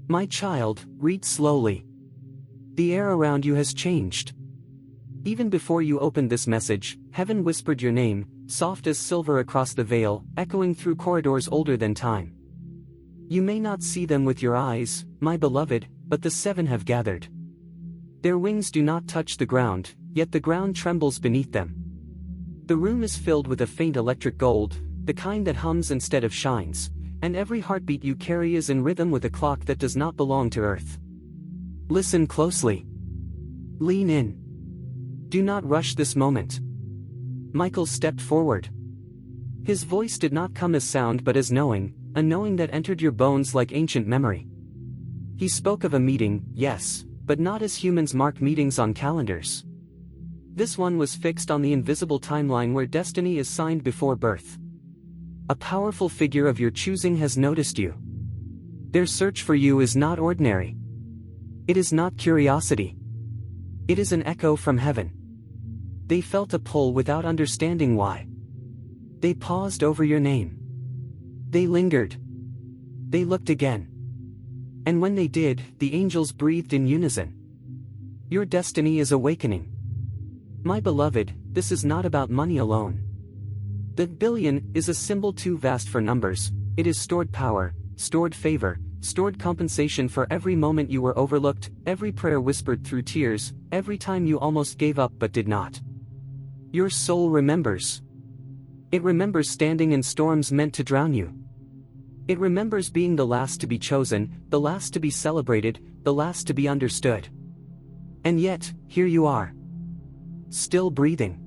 My child, read slowly. The air around you has changed. Even before you opened this message, heaven whispered your name, soft as silver across the veil, echoing through corridors older than time. You may not see them with your eyes, my beloved, but the seven have gathered. Their wings do not touch the ground, yet the ground trembles beneath them. The room is filled with a faint electric gold, the kind that hums instead of shines, and every heartbeat you carry is in rhythm with a clock that does not belong to Earth. Listen closely. Lean in. Do not rush this moment. Michael stepped forward. His voice did not come as sound but as knowing, a knowing that entered your bones like ancient memory. He spoke of a meeting, yes, but not as humans mark meetings on calendars. This one was fixed on the invisible timeline where destiny is signed before birth. A powerful figure of your choosing has noticed you. Their search for you is not ordinary. It is not curiosity. It is an echo from heaven. They felt a pull without understanding why. They paused over your name. They lingered. They looked again. And when they did, the angels breathed in unison. Your destiny is awakening. My beloved, this is not about money alone. The billion is a symbol too vast for numbers. It is stored power, stored favor, stored compensation for every moment you were overlooked, every prayer whispered through tears, every time you almost gave up but did not. Your soul remembers. It remembers standing in storms meant to drown you. It remembers being the last to be chosen, the last to be celebrated, the last to be understood. And yet, here you are. Still breathing.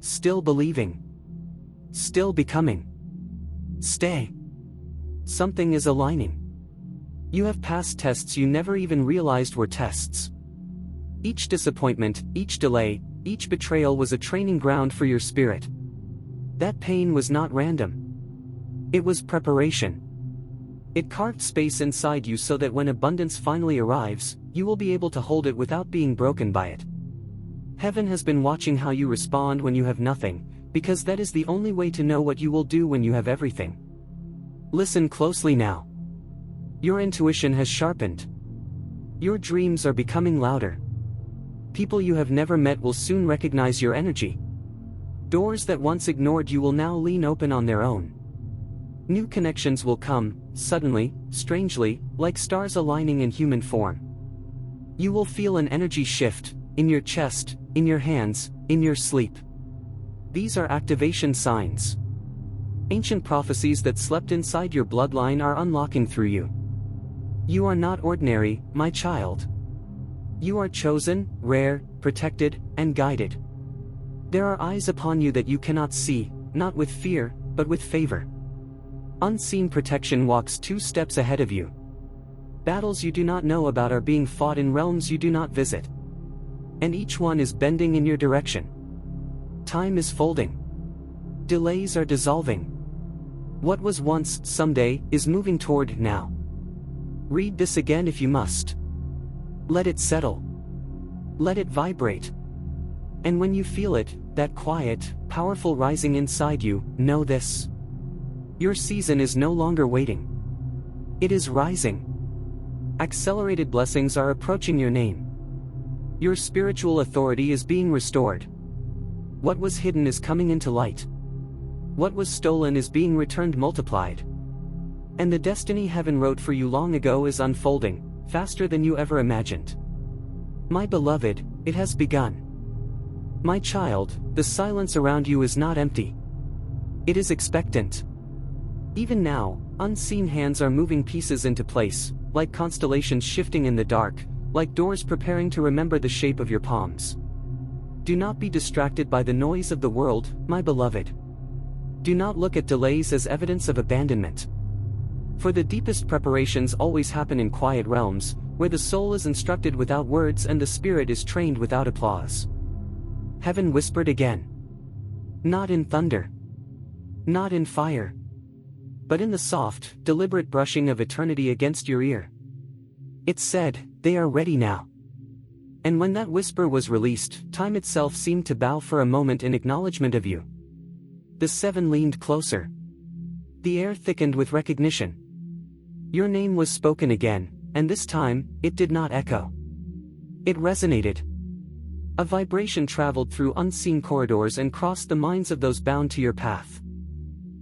Still believing. Still becoming. Stay. Something is aligning. You have passed tests you never even realized were tests. Each disappointment, each delay, each betrayal was a training ground for your spirit. That pain was not random. It was preparation. It carved space inside you so that when abundance finally arrives, you will be able to hold it without being broken by it. Heaven has been watching how you respond when you have nothing, because that is the only way to know what you will do when you have everything. Listen closely now. Your intuition has sharpened. Your dreams are becoming louder. People you have never met will soon recognize your energy. Doors that once ignored you will now lean open on their own. New connections will come, suddenly, strangely, like stars aligning in human form. You will feel an energy shift, in your chest, in your hands, in your sleep. These are activation signs. Ancient prophecies that slept inside your bloodline are unlocking through you. You are not ordinary, my child. You are chosen, rare, protected, and guided. There are eyes upon you that you cannot see, not with fear, but with favor. Unseen protection walks 2 steps ahead of you. Battles you do not know about are being fought in realms you do not visit. And each one is bending in your direction. Time is folding. Delays are dissolving. What was once, someday, is moving toward now. Read this again if you must. Let it settle. Let it vibrate. And when you feel it, that quiet, powerful rising inside you, know this. Your season is no longer waiting. It is rising. Accelerated blessings are approaching your name. Your spiritual authority is being restored. What was hidden is coming into light. What was stolen is being returned multiplied. And the destiny heaven wrote for you long ago is unfolding, faster than you ever imagined. My beloved, it has begun. My child, the silence around you is not empty. It is expectant. Even now, unseen hands are moving pieces into place, like constellations shifting in the dark, like doors preparing to remember the shape of your palms. Do not be distracted by the noise of the world, my beloved. Do not look at delays as evidence of abandonment. For the deepest preparations always happen in quiet realms, where the soul is instructed without words and the spirit is trained without applause. Heaven whispered again. Not in thunder. Not in fire. But in the soft, deliberate brushing of eternity against your ear. It said, they are ready now. And when that whisper was released, time itself seemed to bow for a moment in acknowledgement of you. The 7 leaned closer. The air thickened with recognition. Your name was spoken again, and this time, it did not echo. It resonated. A vibration traveled through unseen corridors and crossed the minds of those bound to your path.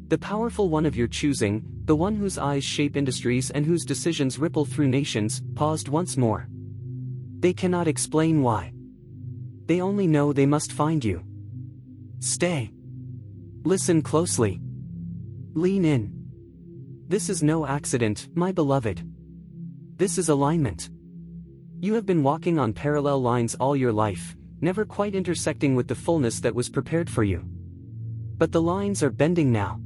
The powerful one of your choosing, the one whose eyes shape industries and whose decisions ripple through nations, paused once more. They cannot explain why. They only know they must find you. Stay. Listen closely. Lean in. This is no accident, my beloved. This is alignment. You have been walking on parallel lines all your life, never quite intersecting with the fullness that was prepared for you. But the lines are bending now.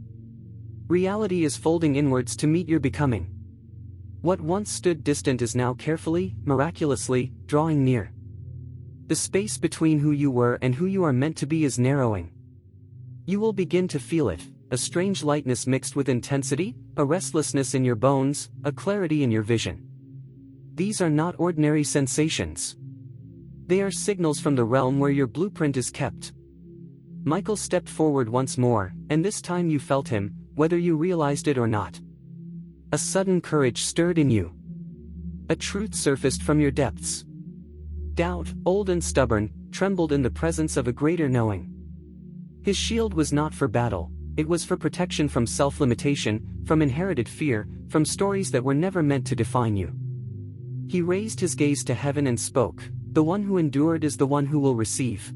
Reality is folding inwards to meet your becoming. What once stood distant is now carefully, miraculously, drawing near. The space between who you were and who you are meant to be is narrowing. You will begin to feel it, a strange lightness mixed with intensity, a restlessness in your bones, a clarity in your vision. These are not ordinary sensations. They are signals from the realm where your blueprint is kept. Michael stepped forward once more, and this time you felt him, whether you realized it or not. A sudden courage stirred in you. A truth surfaced from your depths. Doubt, old and stubborn, trembled in the presence of a greater knowing. His shield was not for battle, it was for protection from self-limitation, from inherited fear, from stories that were never meant to define you. He raised his gaze to heaven and spoke, "The one who endured is the one who will receive.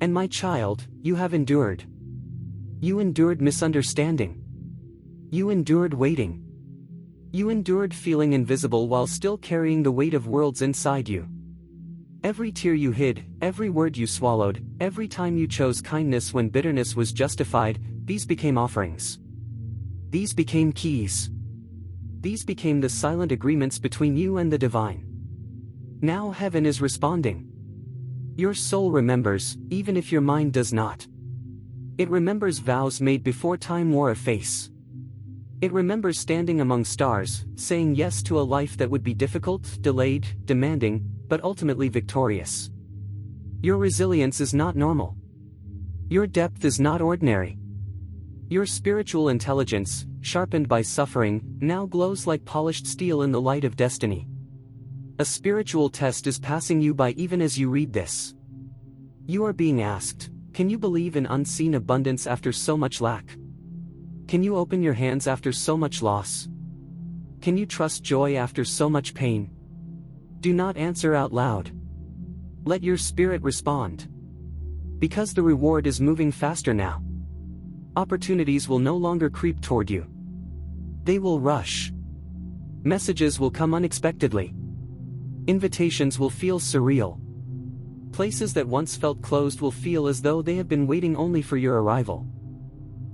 And my child, you have endured. You endured misunderstanding. You endured waiting. You endured feeling invisible while still carrying the weight of worlds inside you. Every tear you hid, every word you swallowed, every time you chose kindness when bitterness was justified, these became offerings. These became keys. These became the silent agreements between you and the divine. Now heaven is responding. Your soul remembers, even if your mind does not. It remembers vows made before time wore a face. It remembers standing among stars, saying yes to a life that would be difficult, delayed, demanding, but ultimately victorious. Your resilience is not normal. Your depth is not ordinary. Your spiritual intelligence, sharpened by suffering, now glows like polished steel in the light of destiny. A spiritual test is passing you by even as you read this. You are being asked, can you believe in unseen abundance after so much lack? Can you open your hands after so much loss? Can you trust joy after so much pain? Do not answer out loud. Let your spirit respond. Because the reward is moving faster now. Opportunities will no longer creep toward you. They will rush. Messages will come unexpectedly. Invitations will feel surreal. Places that once felt closed will feel as though they have been waiting only for your arrival.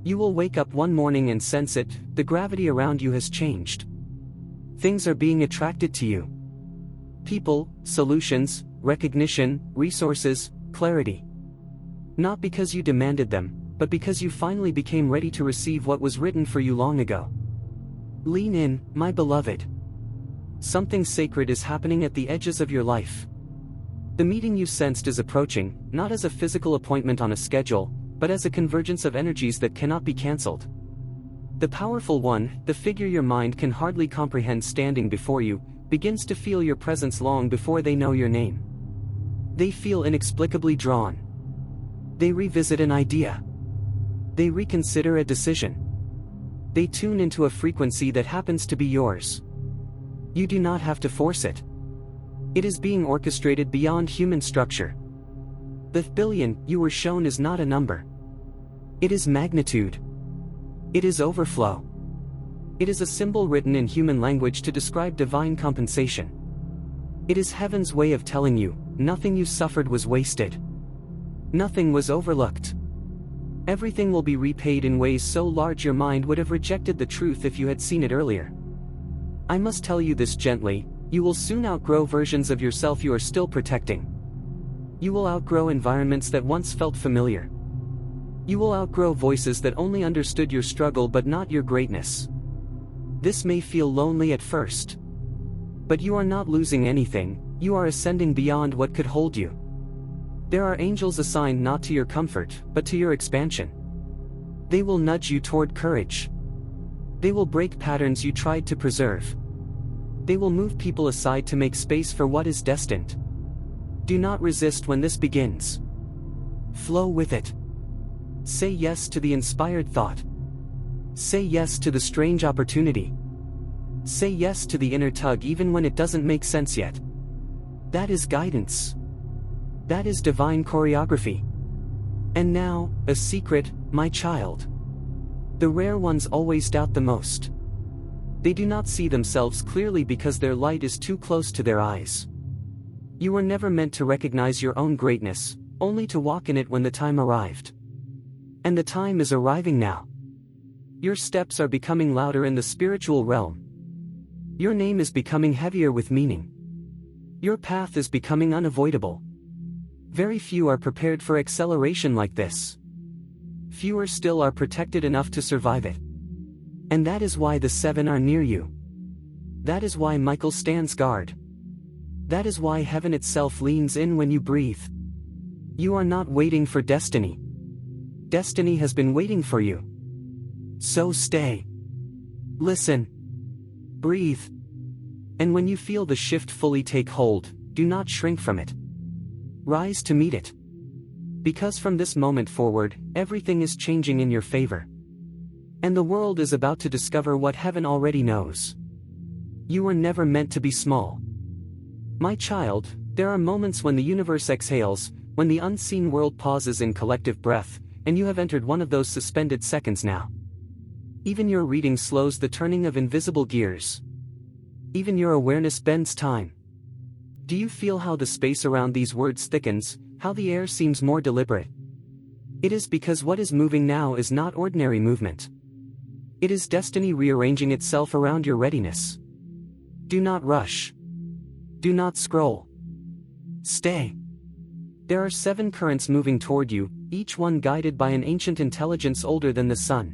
You will wake up one morning and sense it, the gravity around you has changed. Things are being attracted to you. People, solutions, recognition, resources, clarity. Not because you demanded them, but because you finally became ready to receive what was written for you long ago. Lean in, my beloved. Something sacred is happening at the edges of your life. The meeting you sensed is approaching, not as a physical appointment on a schedule, but as a convergence of energies that cannot be cancelled. The powerful one, the figure your mind can hardly comprehend standing before you, begins to feel your presence long before they know your name. They feel inexplicably drawn. They revisit an idea. They reconsider a decision. They tune into a frequency that happens to be yours. You do not have to force it. It is being orchestrated beyond human structure. The billion you were shown is not a number. It is magnitude. It is overflow. It is a symbol written in human language to describe divine compensation. It is heaven's way of telling you, nothing you suffered was wasted. Nothing was overlooked. Everything will be repaid in ways so large your mind would have rejected the truth if you had seen it earlier. I must tell you this gently, you will soon outgrow versions of yourself you are still protecting. You will outgrow environments that once felt familiar. You will outgrow voices that only understood your struggle but not your greatness. This may feel lonely at first. But you are not losing anything, you are ascending beyond what could hold you. There are angels assigned not to your comfort, but to your expansion. They will nudge you toward courage. They will break patterns you tried to preserve. They will move people aside to make space for what is destined. Do not resist when this begins. Flow with it. Say yes to the inspired thought. Say yes to the strange opportunity. Say yes to the inner tug even when it doesn't make sense yet. That is guidance. That is divine choreography. And now, a secret, my child. The rare ones always doubt the most. They do not see themselves clearly because their light is too close to their eyes. You were never meant to recognize your own greatness, only to walk in it when the time arrived. And the time is arriving now. Your steps are becoming louder in the spiritual realm. Your name is becoming heavier with meaning. Your path is becoming unavoidable. Very few are prepared for acceleration like this. Fewer still are protected enough to survive it. And that is why the 7 are near you. That is why Michael stands guard. That is why heaven itself leans in when you breathe. You are not waiting for destiny. Destiny has been waiting for you. So stay. Listen. Breathe. And when you feel the shift fully take hold, do not shrink from it. Rise to meet it. Because from this moment forward, everything is changing in your favor. And the world is about to discover what heaven already knows. You were never meant to be small. My child, there are moments when the universe exhales, when the unseen world pauses in collective breath, and you have entered one of those suspended seconds now. Even your reading slows the turning of invisible gears. Even your awareness bends time. Do you feel how the space around these words thickens, how the air seems more deliberate? It is because what is moving now is not ordinary movement. It is destiny rearranging itself around your readiness. Do not rush. Do not scroll. Stay. There are 7 currents moving toward you, each one guided by an ancient intelligence older than the sun.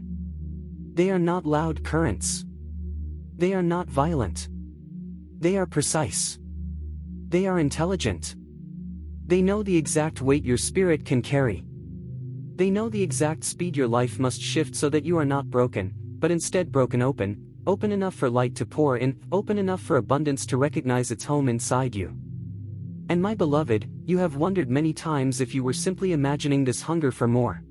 They are not loud currents. They are not violent. They are precise. They are intelligent. They know the exact weight your spirit can carry. They know the exact speed your life must shift so that you are not broken, but instead broken open, open enough for light to pour in, open enough for abundance to recognize its home inside you. And my beloved, you have wondered many times if you were simply imagining this hunger for more.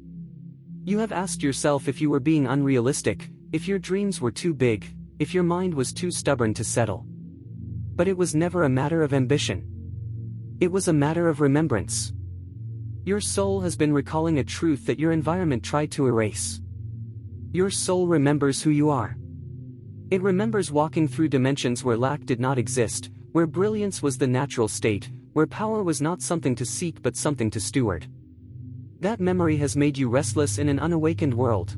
You have asked yourself if you were being unrealistic, if your dreams were too big, if your mind was too stubborn to settle. But it was never a matter of ambition. It was a matter of remembrance. Your soul has been recalling a truth that your environment tried to erase. Your soul remembers who you are. It remembers walking through dimensions where lack did not exist, where brilliance was the natural state, where power was not something to seek but something to steward. That memory has made you restless in an unawakened world.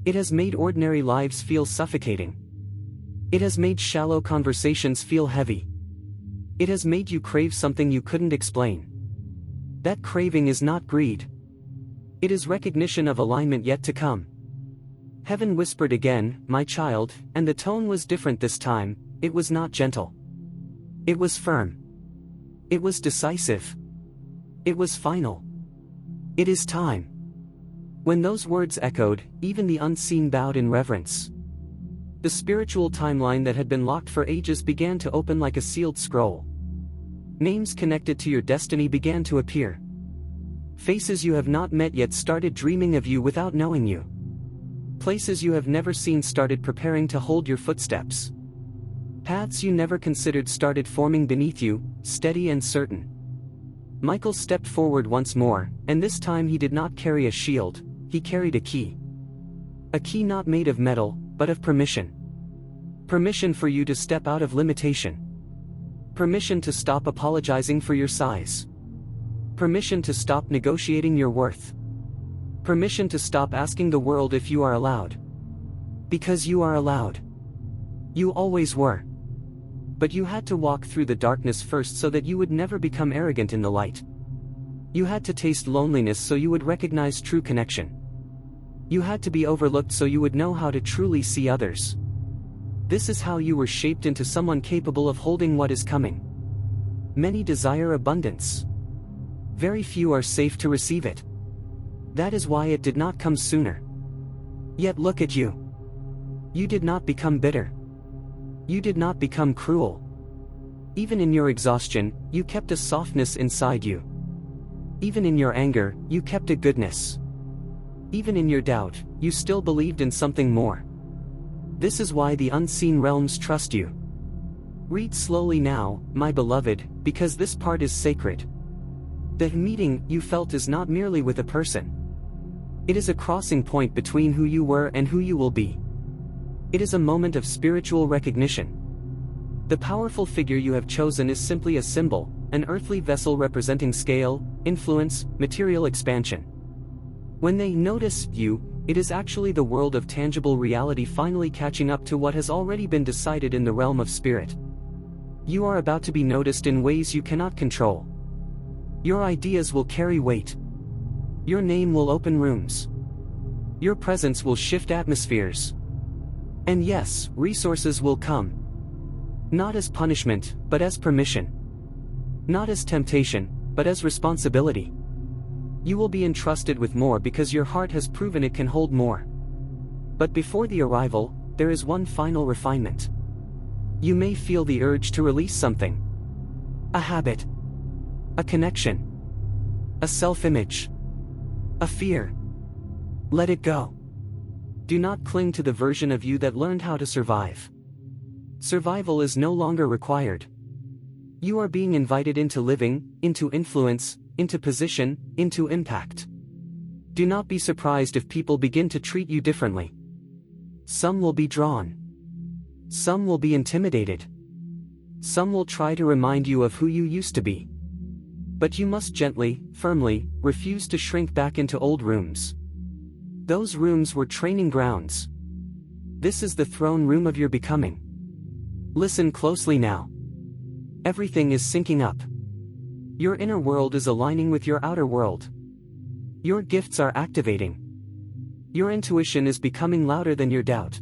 It has made ordinary lives feel suffocating. It has made shallow conversations feel heavy. It has made you crave something you couldn't explain. That craving is not greed. It is recognition of alignment yet to come. Heaven whispered again, my child, and the tone was different this time. It was not gentle. It was firm. It was decisive. It was final. It is time. When those words echoed, even the unseen bowed in reverence. The spiritual timeline that had been locked for ages began to open like a sealed scroll. Names connected to your destiny began to appear. Faces you have not met yet started dreaming of you without knowing you. Places you have never seen started preparing to hold your footsteps. Paths you never considered started forming beneath you, steady and certain. Michael stepped forward once more, and this time he did not carry a shield, he carried a key. A key not made of metal, but of permission. Permission for you to step out of limitation. Permission to stop apologizing for your size. Permission to stop negotiating your worth. Permission to stop asking the world if you are allowed. Because you are allowed. You always were. But you had to walk through the darkness first so that you would never become arrogant in the light. You had to taste loneliness so you would recognize true connection. You had to be overlooked so you would know how to truly see others. This is how you were shaped into someone capable of holding what is coming. Many desire abundance. Very few are safe to receive it. That is why it did not come sooner. Yet look at you. You did not become bitter. You did not become cruel. Even in your exhaustion, you kept a softness inside you. Even in your anger, you kept a goodness. Even in your doubt, you still believed in something more. This is why the unseen realms trust you. Read slowly now, my beloved, because this part is sacred. The meeting you felt is not merely with a person. It is a crossing point between who you were and who you will be. It is a moment of spiritual recognition. The powerful figure you have chosen is simply a symbol, an earthly vessel representing scale, influence, material expansion. When they notice you, it is actually the world of tangible reality finally catching up to what has already been decided in the realm of spirit. You are about to be noticed in ways you cannot control. Your ideas will carry weight. Your name will open rooms. Your presence will shift atmospheres. And yes, resources will come. Not as punishment, but as permission. Not as temptation, but as responsibility. You will be entrusted with more because your heart has proven it can hold more. But before the arrival, there is one final refinement. You may feel the urge to release something. A habit. A connection. A self-image. A fear. Let it go. Do not cling to the version of you that learned how to survive. Survival is no longer required. You are being invited into living, into influence, into position, into impact. Do not be surprised if people begin to treat you differently. Some will be drawn. Some will be intimidated. Some will try to remind you of who you used to be. But you must gently, firmly, refuse to shrink back into old rooms. Those rooms were training grounds. This is the throne room of your becoming. Listen closely now. Everything is syncing up. Your inner world is aligning with your outer world. Your gifts are activating. Your intuition is becoming louder than your doubt.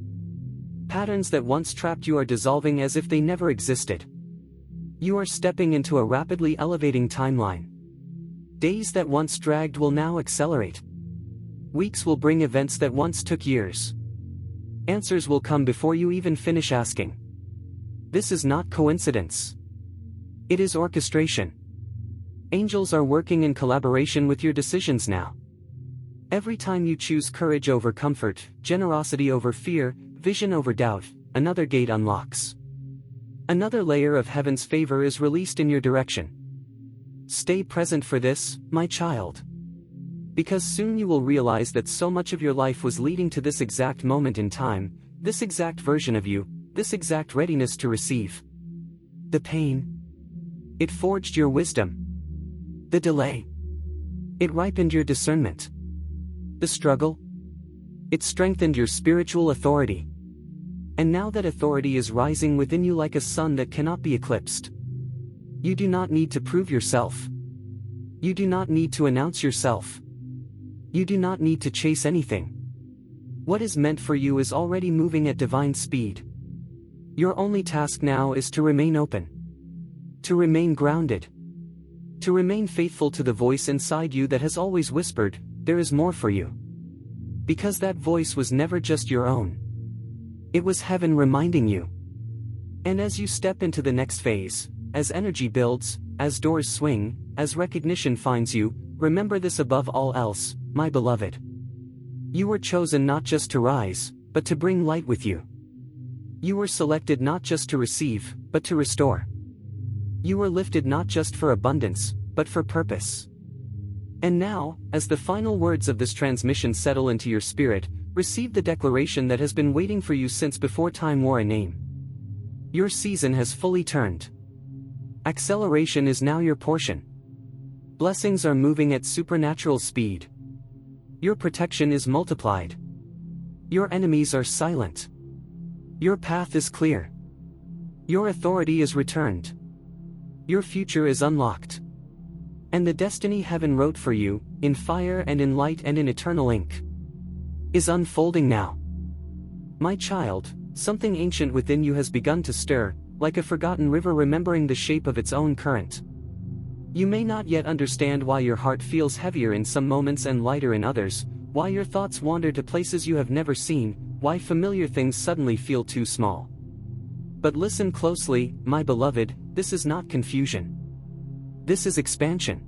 Patterns that once trapped you are dissolving as if they never existed. You are stepping into a rapidly elevating timeline. Days that once dragged will now accelerate. Weeks will bring events that once took years. Answers will come before you even finish asking. This is not coincidence. It is orchestration. Angels are working in collaboration with your decisions now. Every time you choose courage over comfort, generosity over fear, vision over doubt, another gate unlocks. Another layer of heaven's favor is released in your direction. Stay present for this, my child. Because soon you will realize that so much of your life was leading to this exact moment in time, this exact version of you, this exact readiness to receive. The pain. It forged your wisdom. The delay. It ripened your discernment. The struggle. It strengthened your spiritual authority. And now that authority is rising within you like a sun that cannot be eclipsed. You do not need to prove yourself. You do not need to announce yourself. You do not need to chase anything. What is meant for you is already moving at divine speed. Your only task now is to remain open. To remain grounded. To remain faithful to the voice inside you that has always whispered, there is more for you. Because that voice was never just your own. It was heaven reminding you. And as you step into the next phase, as energy builds, as doors swing, as recognition finds you, remember this above all else, my beloved. You were chosen not just to rise, but to bring light with you. You were selected not just to receive, but to restore. You were lifted not just for abundance, but for purpose. And now, as the final words of this transmission settle into your spirit, receive the declaration that has been waiting for you since before time wore a name. Your season has fully turned. Acceleration is now your portion. Blessings are moving at supernatural speed. Your protection is multiplied. Your enemies are silent. Your path is clear. Your authority is returned. Your future is unlocked. And the destiny heaven wrote for you, in fire and in light and in eternal ink, is unfolding now. My child, something ancient within you has begun to stir, like a forgotten river remembering the shape of its own current. You may not yet understand why your heart feels heavier in some moments and lighter in others, why your thoughts wander to places you have never seen, why familiar things suddenly feel too small. But listen closely, my beloved, this is not confusion. This is expansion.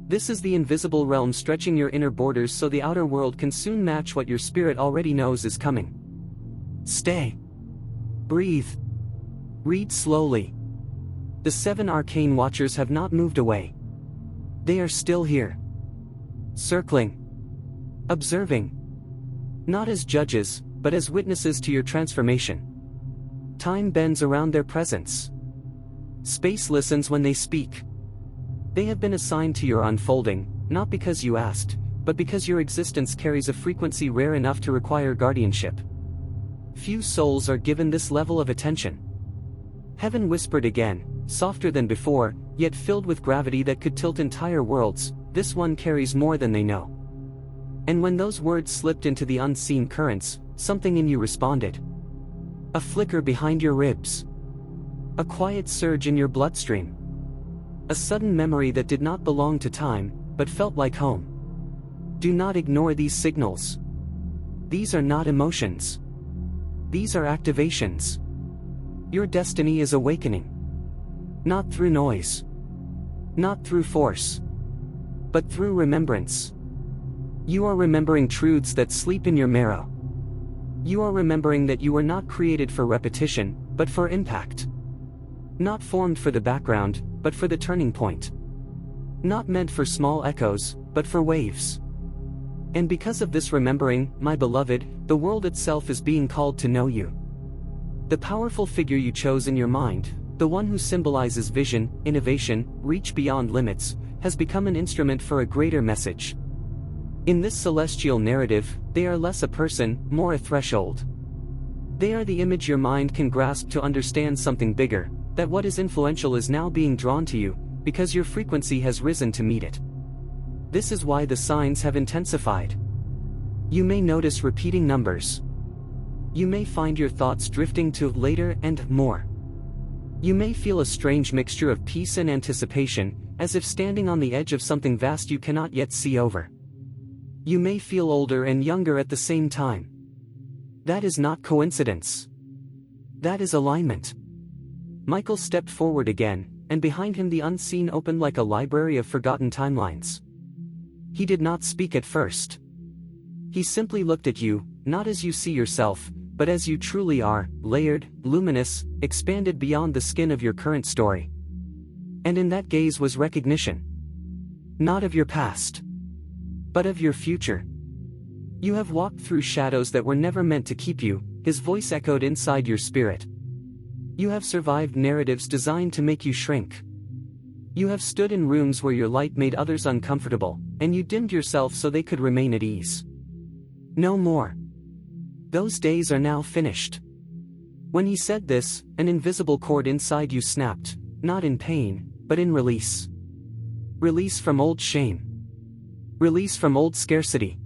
This is the invisible realm stretching your inner borders so the outer world can soon match what your spirit already knows is coming. Stay. Breathe. Read slowly. The 7 arcane watchers have not moved away. They are still here. Circling. Observing. Not as judges, but as witnesses to your transformation. Time bends around their presence. Space listens when they speak. They have been assigned to your unfolding, not because you asked, but because your existence carries a frequency rare enough to require guardianship. Few souls are given this level of attention. Heaven whispered again, softer than before, yet filled with gravity that could tilt entire worlds, this one carries more than they know. And when those words slipped into the unseen currents, something in you responded. A flicker behind your ribs. A quiet surge in your bloodstream. A sudden memory that did not belong to time, but felt like home. Do not ignore these signals. These are not emotions. These are activations. Your destiny is awakening. Not through noise. Not through force. But through remembrance. You are remembering truths that sleep in your marrow. You are remembering that you were not created for repetition, but for impact. Not formed for the background, but for the turning point. Not meant for small echoes, but for waves. And because of this remembering, my beloved, the world itself is being called to know you. The powerful figure you chose in your mind, the one who symbolizes vision, innovation, reach beyond limits, has become an instrument for a greater message. In this celestial narrative, they are less a person, more a threshold. They are the image your mind can grasp to understand something bigger, that what is influential is now being drawn to you, because your frequency has risen to meet it. This is why the signs have intensified. You may notice repeating numbers. You may find your thoughts drifting to later and more. You may feel a strange mixture of peace and anticipation, as if standing on the edge of something vast you cannot yet see over. You may feel older and younger at the same time. That is not coincidence. That is alignment. Michael stepped forward again, and behind him the unseen opened like a library of forgotten timelines. He did not speak at first. He simply looked at you, not as you see yourself, but as you truly are, layered, luminous, expanded beyond the skin of your current story. And in that gaze was recognition. Not of your past, but of your future. You have walked through shadows that were never meant to keep you, his voice echoed inside your spirit. You have survived narratives designed to make you shrink. You have stood in rooms where your light made others uncomfortable, and you dimmed yourself so they could remain at ease. No more. Those days are now finished. When he said this, an invisible cord inside you snapped, not in pain, but in release. Release from old shame. Release from old scarcity.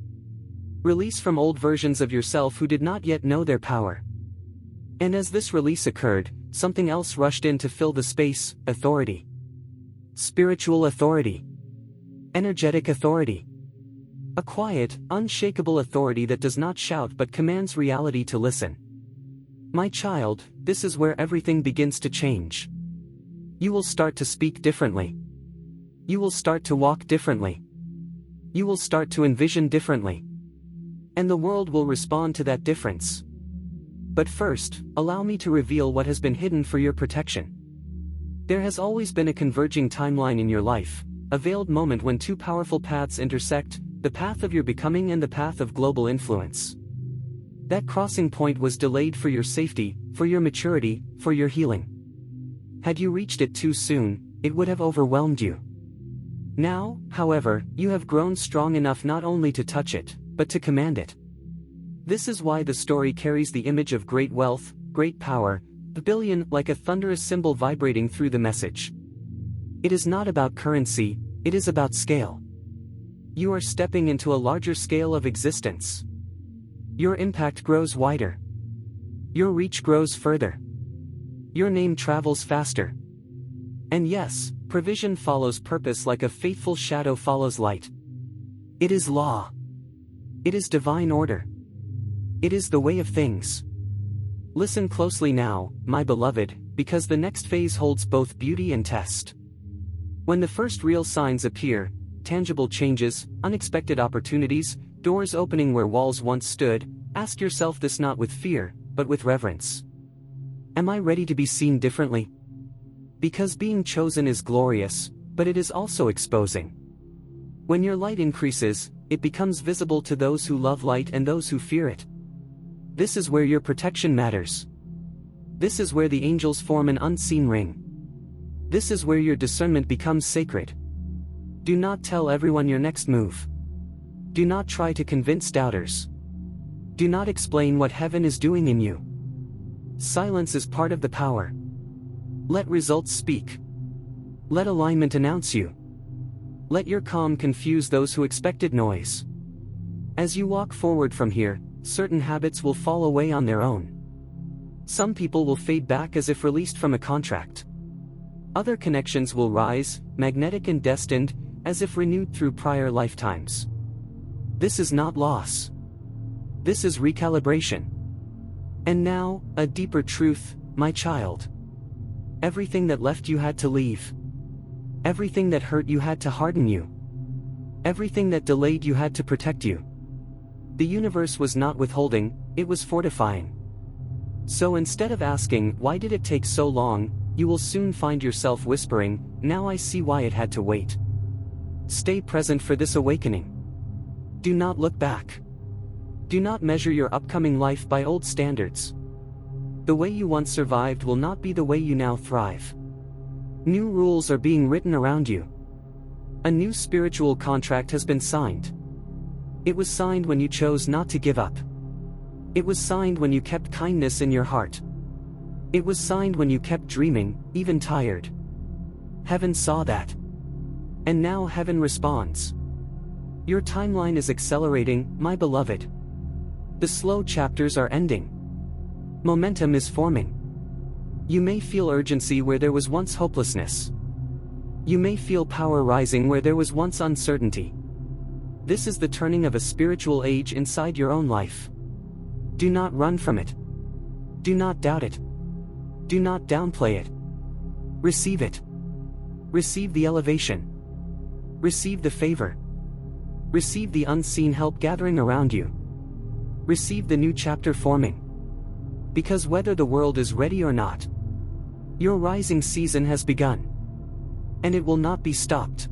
Release from old versions of yourself who did not yet know their power. And as this release occurred, something else rushed in to fill the space: authority. Spiritual authority. Energetic authority. A quiet, unshakable authority that does not shout but commands reality to listen. My child, this is where everything begins to change. You will start to speak differently. You will start to walk differently. You will start to envision differently. And the world will respond to that difference. But first, allow me to reveal what has been hidden for your protection. There has always been a converging timeline in your life, a veiled moment when two powerful paths intersect, the path of your becoming and the path of global influence. That crossing point was delayed for your safety, for your maturity, for your healing. Had you reached it too soon, it would have overwhelmed you. Now, however, you have grown strong enough not only to touch it, but to command it. This is why the story carries the image of great wealth, great power, the billion like a thunderous cymbal vibrating through the message. It is not about currency, it is about scale. You are stepping into a larger scale of existence. Your impact grows wider. Your reach grows further. Your name travels faster. And yes, provision follows purpose like a faithful shadow follows light. It is law. It is divine order. It is the way of things. Listen closely now, my beloved, because the next phase holds both beauty and test. When the first real signs appear, tangible changes, unexpected opportunities, doors opening where walls once stood, ask yourself this not with fear, but with reverence. Am I ready to be seen differently? Because being chosen is glorious, but it is also exposing. When your light increases, it becomes visible to those who love light and those who fear it. This is where your protection matters. This is where the angels form an unseen ring. This is where your discernment becomes sacred. Do not tell everyone your next move. Do not try to convince doubters. Do not explain what heaven is doing in you. Silence is part of the power. Let results speak. Let alignment announce you. Let your calm confuse those who expected noise. As you walk forward from here, certain habits will fall away on their own. Some people will fade back as if released from a contract. Other connections will rise, magnetic and destined, as if renewed through prior lifetimes. This is not loss. This is recalibration. And now, a deeper truth, my child. Everything that left you had to leave. Everything that hurt you had to harden you. Everything that delayed you had to protect you. The universe was not withholding, it was fortifying. So instead of asking, why did it take so long, you will soon find yourself whispering, now I see why it had to wait. Stay present for this awakening. Do not look back. Do not measure your upcoming life by old standards. The way you once survived will not be the way you now thrive. New rules are being written around you. A new spiritual contract has been signed. It was signed when you chose not to give up. It was signed when you kept kindness in your heart. It was signed when you kept dreaming, even tired. Heaven saw that. And now heaven responds. Your timeline is accelerating, my beloved. The slow chapters are ending. Momentum is forming. You may feel urgency where there was once hopelessness. You may feel power rising where there was once uncertainty. This is the turning of a spiritual age inside your own life. Do not run from it. Do not doubt it. Do not downplay it. Receive it. Receive the elevation. Receive the favor. Receive the unseen help gathering around you. Receive the new chapter forming. Because whether the world is ready or not, your rising season has begun. And it will not be stopped.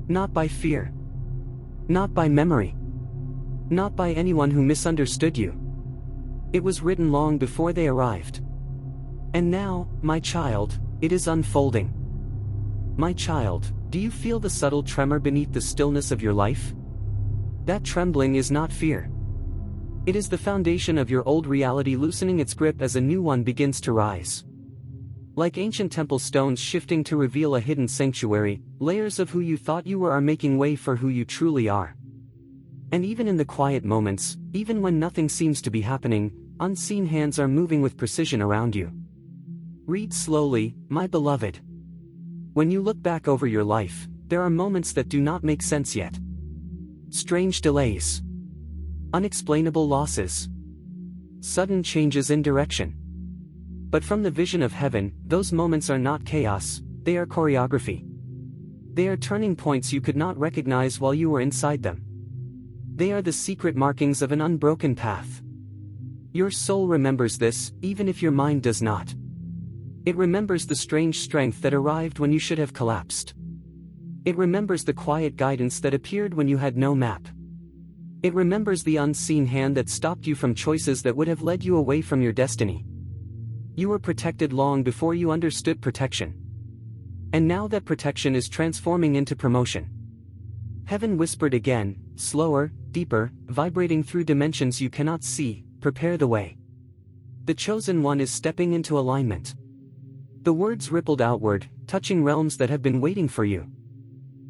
Not by fear. Not by memory. Not by anyone who misunderstood you. It was written long before they arrived. And now, my child, it is unfolding. My child, do you feel the subtle tremor beneath the stillness of your life? That trembling is not fear. It is the foundation of your old reality loosening its grip as a new one begins to rise. Like ancient temple stones shifting to reveal a hidden sanctuary, layers of who you thought you were are making way for who you truly are. And even in the quiet moments, even when nothing seems to be happening, unseen hands are moving with precision around you. Read slowly, my beloved. When you look back over your life, there are moments that do not make sense yet. Strange delays. Unexplainable losses. Sudden changes in direction. But from the vision of heaven, those moments are not chaos, they are choreography. They are turning points you could not recognize while you were inside them. They are the secret markings of an unbroken path. Your soul remembers this, even if your mind does not. It remembers the strange strength that arrived when you should have collapsed. It remembers the quiet guidance that appeared when you had no map. It remembers the unseen hand that stopped you from choices that would have led you away from your destiny. You were protected long before you understood protection. And now that protection is transforming into promotion. Heaven whispered again, slower, deeper, vibrating through dimensions you cannot see, prepare the way. The chosen one is stepping into alignment. The words rippled outward, touching realms that have been waiting for you.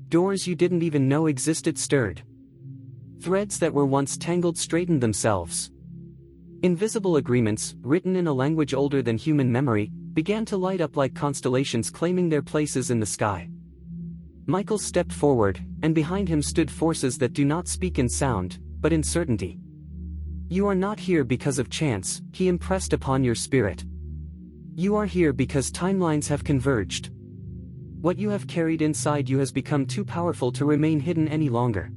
Doors you didn't even know existed stirred. Threads that were once tangled straightened themselves. Invisible agreements, written in a language older than human memory, began to light up like constellations claiming their places in the sky. Michael stepped forward, and behind him stood forces that do not speak in sound, but in certainty. You are not here because of chance, he impressed upon your spirit. You are here because timelines have converged. What you have carried inside you has become too powerful to remain hidden any longer.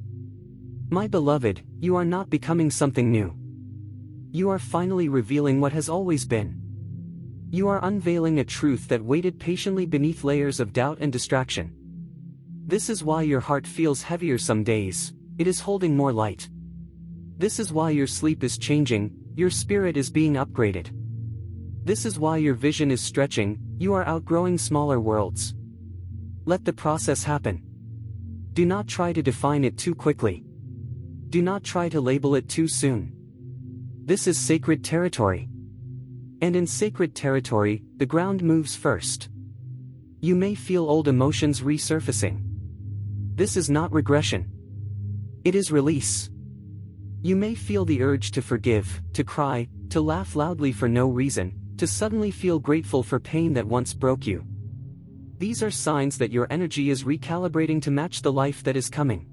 My beloved, you are not becoming something new. You are finally revealing what has always been. You are unveiling a truth that waited patiently beneath layers of doubt and distraction. This is why your heart feels heavier some days, it is holding more light. This is why your sleep is changing, your spirit is being upgraded. This is why your vision is stretching, you are outgrowing smaller worlds. Let the process happen. Do not try to define it too quickly. Do not try to label it too soon. This is sacred territory. And in sacred territory, the ground moves first. You may feel old emotions resurfacing. This is not regression. It is release. You may feel the urge to forgive, to cry, to laugh loudly for no reason, to suddenly feel grateful for pain that once broke you. These are signs that your energy is recalibrating to match the life that is coming.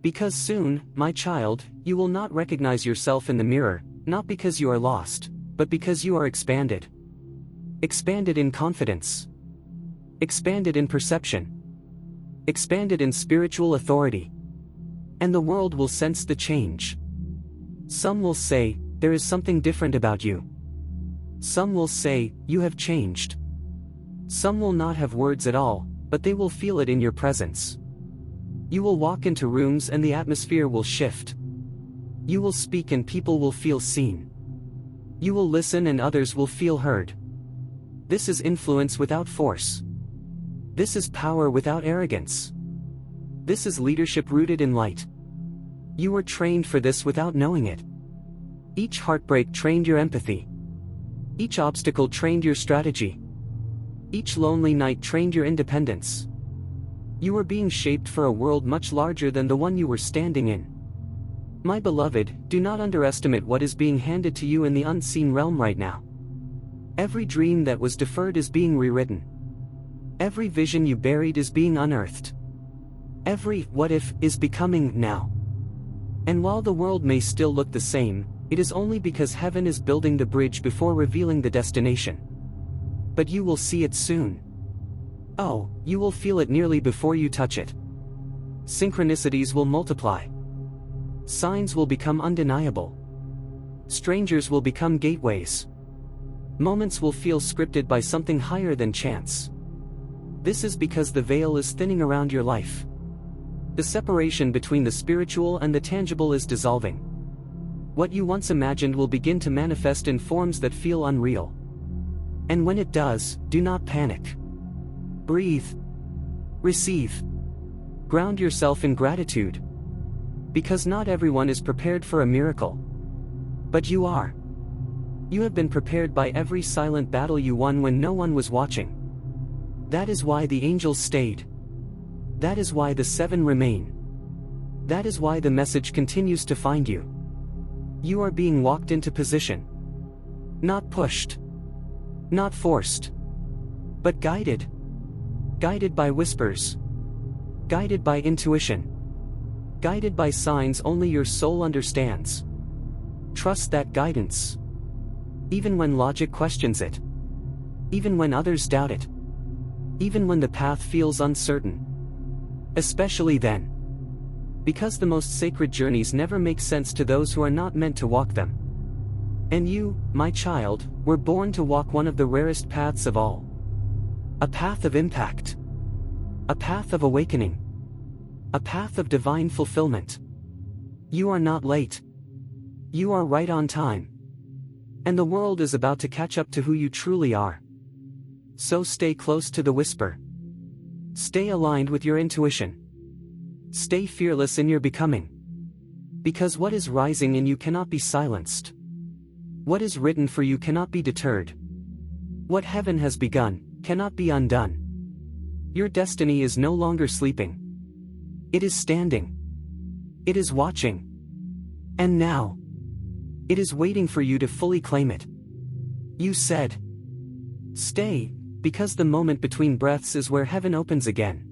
Because soon, my child, you will not recognize yourself in the mirror, not because you are lost, but because you are expanded. Expanded in confidence. Expanded in perception. Expanded in spiritual authority. And the world will sense the change. Some will say, there is something different about you. Some will say, you have changed. Some will not have words at all, but they will feel it in your presence. You will walk into rooms and the atmosphere will shift. You will speak and people will feel seen. You will listen and others will feel heard. This is influence without force. This is power without arrogance. This is leadership rooted in light. You were trained for this without knowing it. Each heartbreak trained your empathy. Each obstacle trained your strategy. Each lonely night trained your independence. You were being shaped for a world much larger than the one you were standing in. My beloved, do not underestimate what is being handed to you in the unseen realm right now. Every dream that was deferred is being rewritten. Every vision you buried is being unearthed. Every what if is becoming now. And while the world may still look the same, it is only because heaven is building the bridge before revealing the destination. But you will see it soon. Oh, you will feel it nearly before you touch it. Synchronicities will multiply. Signs will become undeniable. Strangers will become gateways. Moments will feel scripted by something higher than chance. This is because the veil is thinning around your life. The separation between the spiritual and the tangible is dissolving. What you once imagined will begin to manifest in forms that feel unreal. And when it does, do not panic. Breathe. Receive. Ground yourself in gratitude. Because not everyone is prepared for a miracle. But you are. You have been prepared by every silent battle you won when no one was watching. That is why the angels stayed. That is why the 7 remain. That is why the message continues to find you. You are being walked into position. Not pushed. Not forced. But guided. Guided by whispers. Guided by intuition. Guided by signs only your soul understands. Trust that guidance. Even when logic questions it. Even when others doubt it. Even when the path feels uncertain. Especially then. Because the most sacred journeys never make sense to those who are not meant to walk them. And you, my child, were born to walk one of the rarest paths of all. A path of impact. A path of awakening. A path of divine fulfillment. You are not late. You are right on time. And the world is about to catch up to who you truly are. So stay close to the whisper. Stay aligned with your intuition. Stay fearless in your becoming. Because what is rising in you cannot be silenced. What is written for you cannot be deterred. What heaven has begun cannot be undone. Your destiny is no longer sleeping. It is standing. It is watching. And now, it is waiting for you to fully claim it. You said, stay, because the moment between breaths is where heaven opens again.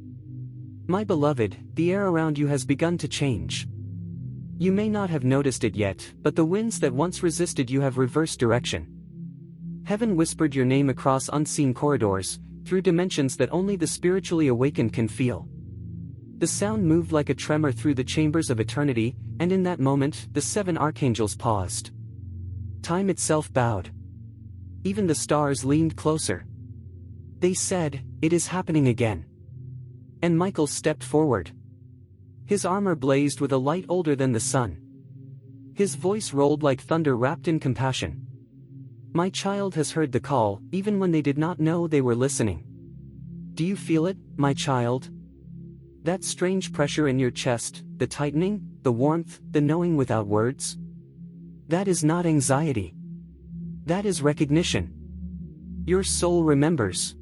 My beloved, the air around you has begun to change. You may not have noticed it yet, but the winds that once resisted you have reversed direction. Heaven whispered your name across unseen corridors, through dimensions that only the spiritually awakened can feel. The sound moved like a tremor through the chambers of eternity, and in that moment, the 7 archangels paused. Time itself bowed. Even the stars leaned closer. They said, "It is happening again." And Michael stepped forward. His armor blazed with a light older than the sun. His voice rolled like thunder wrapped in compassion. "My child has heard the call, even when they did not know they were listening. Do you feel it, my child? That strange pressure in your chest, the tightening, the warmth, the knowing without words? That is not anxiety. That is recognition. Your soul remembers.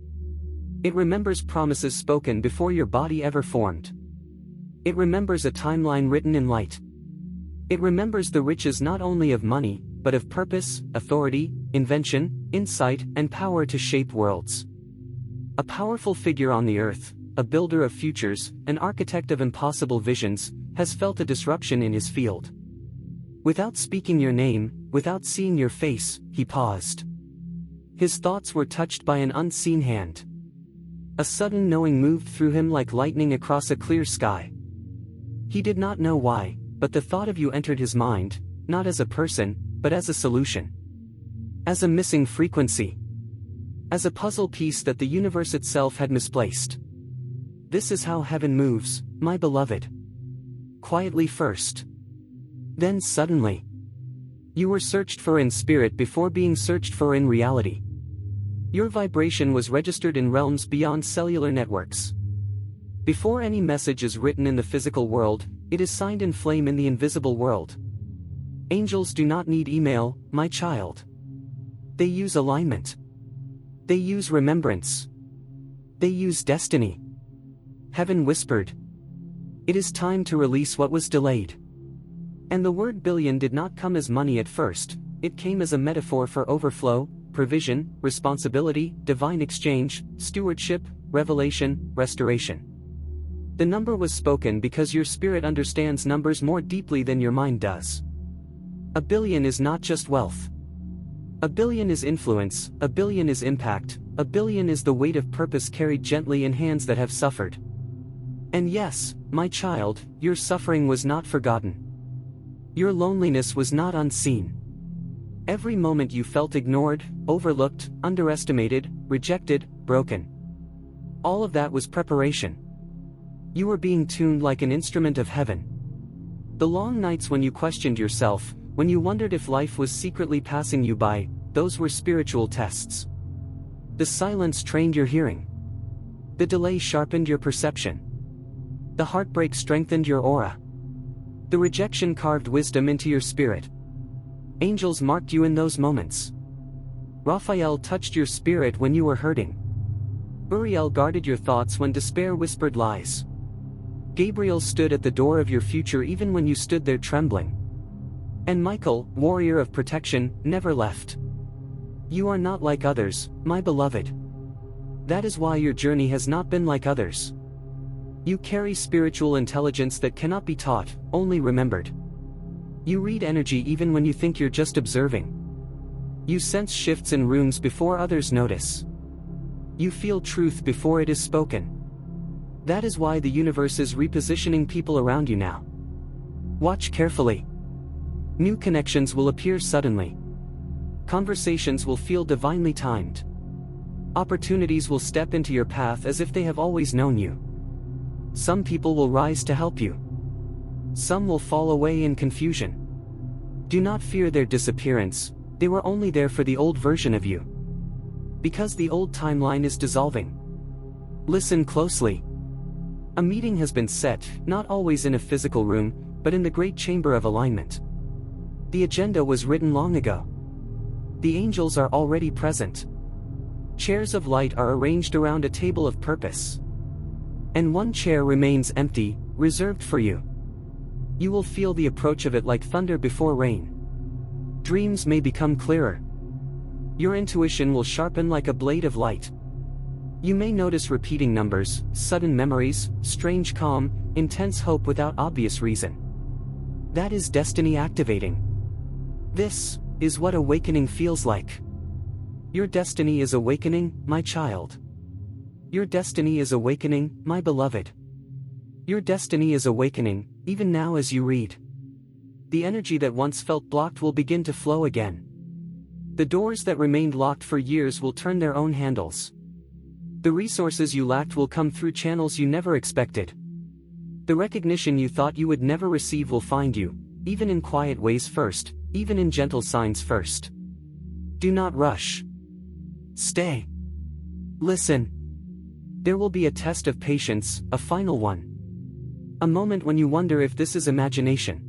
It remembers promises spoken before your body ever formed. It remembers a timeline written in light. It remembers the riches not only of money, but of purpose, authority, invention, insight, and power to shape worlds. A powerful figure on the earth, a builder of futures, an architect of impossible visions, has felt a disruption in his field. Without speaking your name, without seeing your face, he paused. His thoughts were touched by an unseen hand. A sudden knowing moved through him like lightning across a clear sky. He did not know why, but the thought of you entered his mind, not as a person, but as a solution. As a missing frequency. As a puzzle piece that the universe itself had misplaced. This is how heaven moves, my beloved. Quietly first. Then suddenly. You were searched for in spirit before being searched for in reality. Your vibration was registered in realms beyond cellular networks. Before any message is written in the physical world, it is signed in flame in the invisible world. Angels do not need email, my child. They use alignment. They use remembrance. They use destiny. Heaven whispered. It is time to release what was delayed. And the word billion did not come as money at first, it came as a metaphor for overflow, provision, responsibility, divine exchange, stewardship, revelation, restoration. The number was spoken because your spirit understands numbers more deeply than your mind does. A billion is not just wealth. A billion is influence, a billion is impact, a billion is the weight of purpose carried gently in hands that have suffered. And yes, my child, your suffering was not forgotten. Your loneliness was not unseen. Every moment you felt ignored, overlooked, underestimated, rejected, broken. All of that was preparation. You were being tuned like an instrument of heaven. The long nights when you questioned yourself, when you wondered if life was secretly passing you by, those were spiritual tests. The silence trained your hearing. The delay sharpened your perception. The heartbreak strengthened your aura. The rejection carved wisdom into your spirit. Angels marked you in those moments. Raphael touched your spirit when you were hurting. Uriel guarded your thoughts when despair whispered lies. Gabriel stood at the door of your future even when you stood there trembling. And Michael, warrior of protection, never left. You are not like others, my beloved. That is why your journey has not been like others. You carry spiritual intelligence that cannot be taught, only remembered. You read energy even when you think you're just observing. You sense shifts in rooms before others notice. You feel truth before it is spoken. That is why the universe is repositioning people around you now. Watch carefully. New connections will appear suddenly. Conversations will feel divinely timed. Opportunities will step into your path as if they have always known you. Some people will rise to help you. Some will fall away in confusion. Do not fear their disappearance, they were only there for the old version of you. Because the old timeline is dissolving. Listen closely. A meeting has been set, not always in a physical room, but in the great chamber of alignment. The agenda was written long ago. The angels are already present. Chairs of light are arranged around a table of purpose. And one chair remains empty, reserved for you. You will feel the approach of it like thunder before rain. Dreams may become clearer. Your intuition will sharpen like a blade of light. You may notice repeating numbers, sudden memories, strange calm, intense hope without obvious reason. That is destiny activating. This is what awakening feels like. Your destiny is awakening, my child. Your destiny is awakening, my beloved. Your destiny is awakening, even now as you read. The energy that once felt blocked will begin to flow again. The doors that remained locked for years will turn their own handles. The resources you lacked will come through channels you never expected. The recognition you thought you would never receive will find you, even in quiet ways first, even in gentle signs first. Do not rush. Stay. Listen. There will be a test of patience, a final one. A moment when you wonder if this is imagination.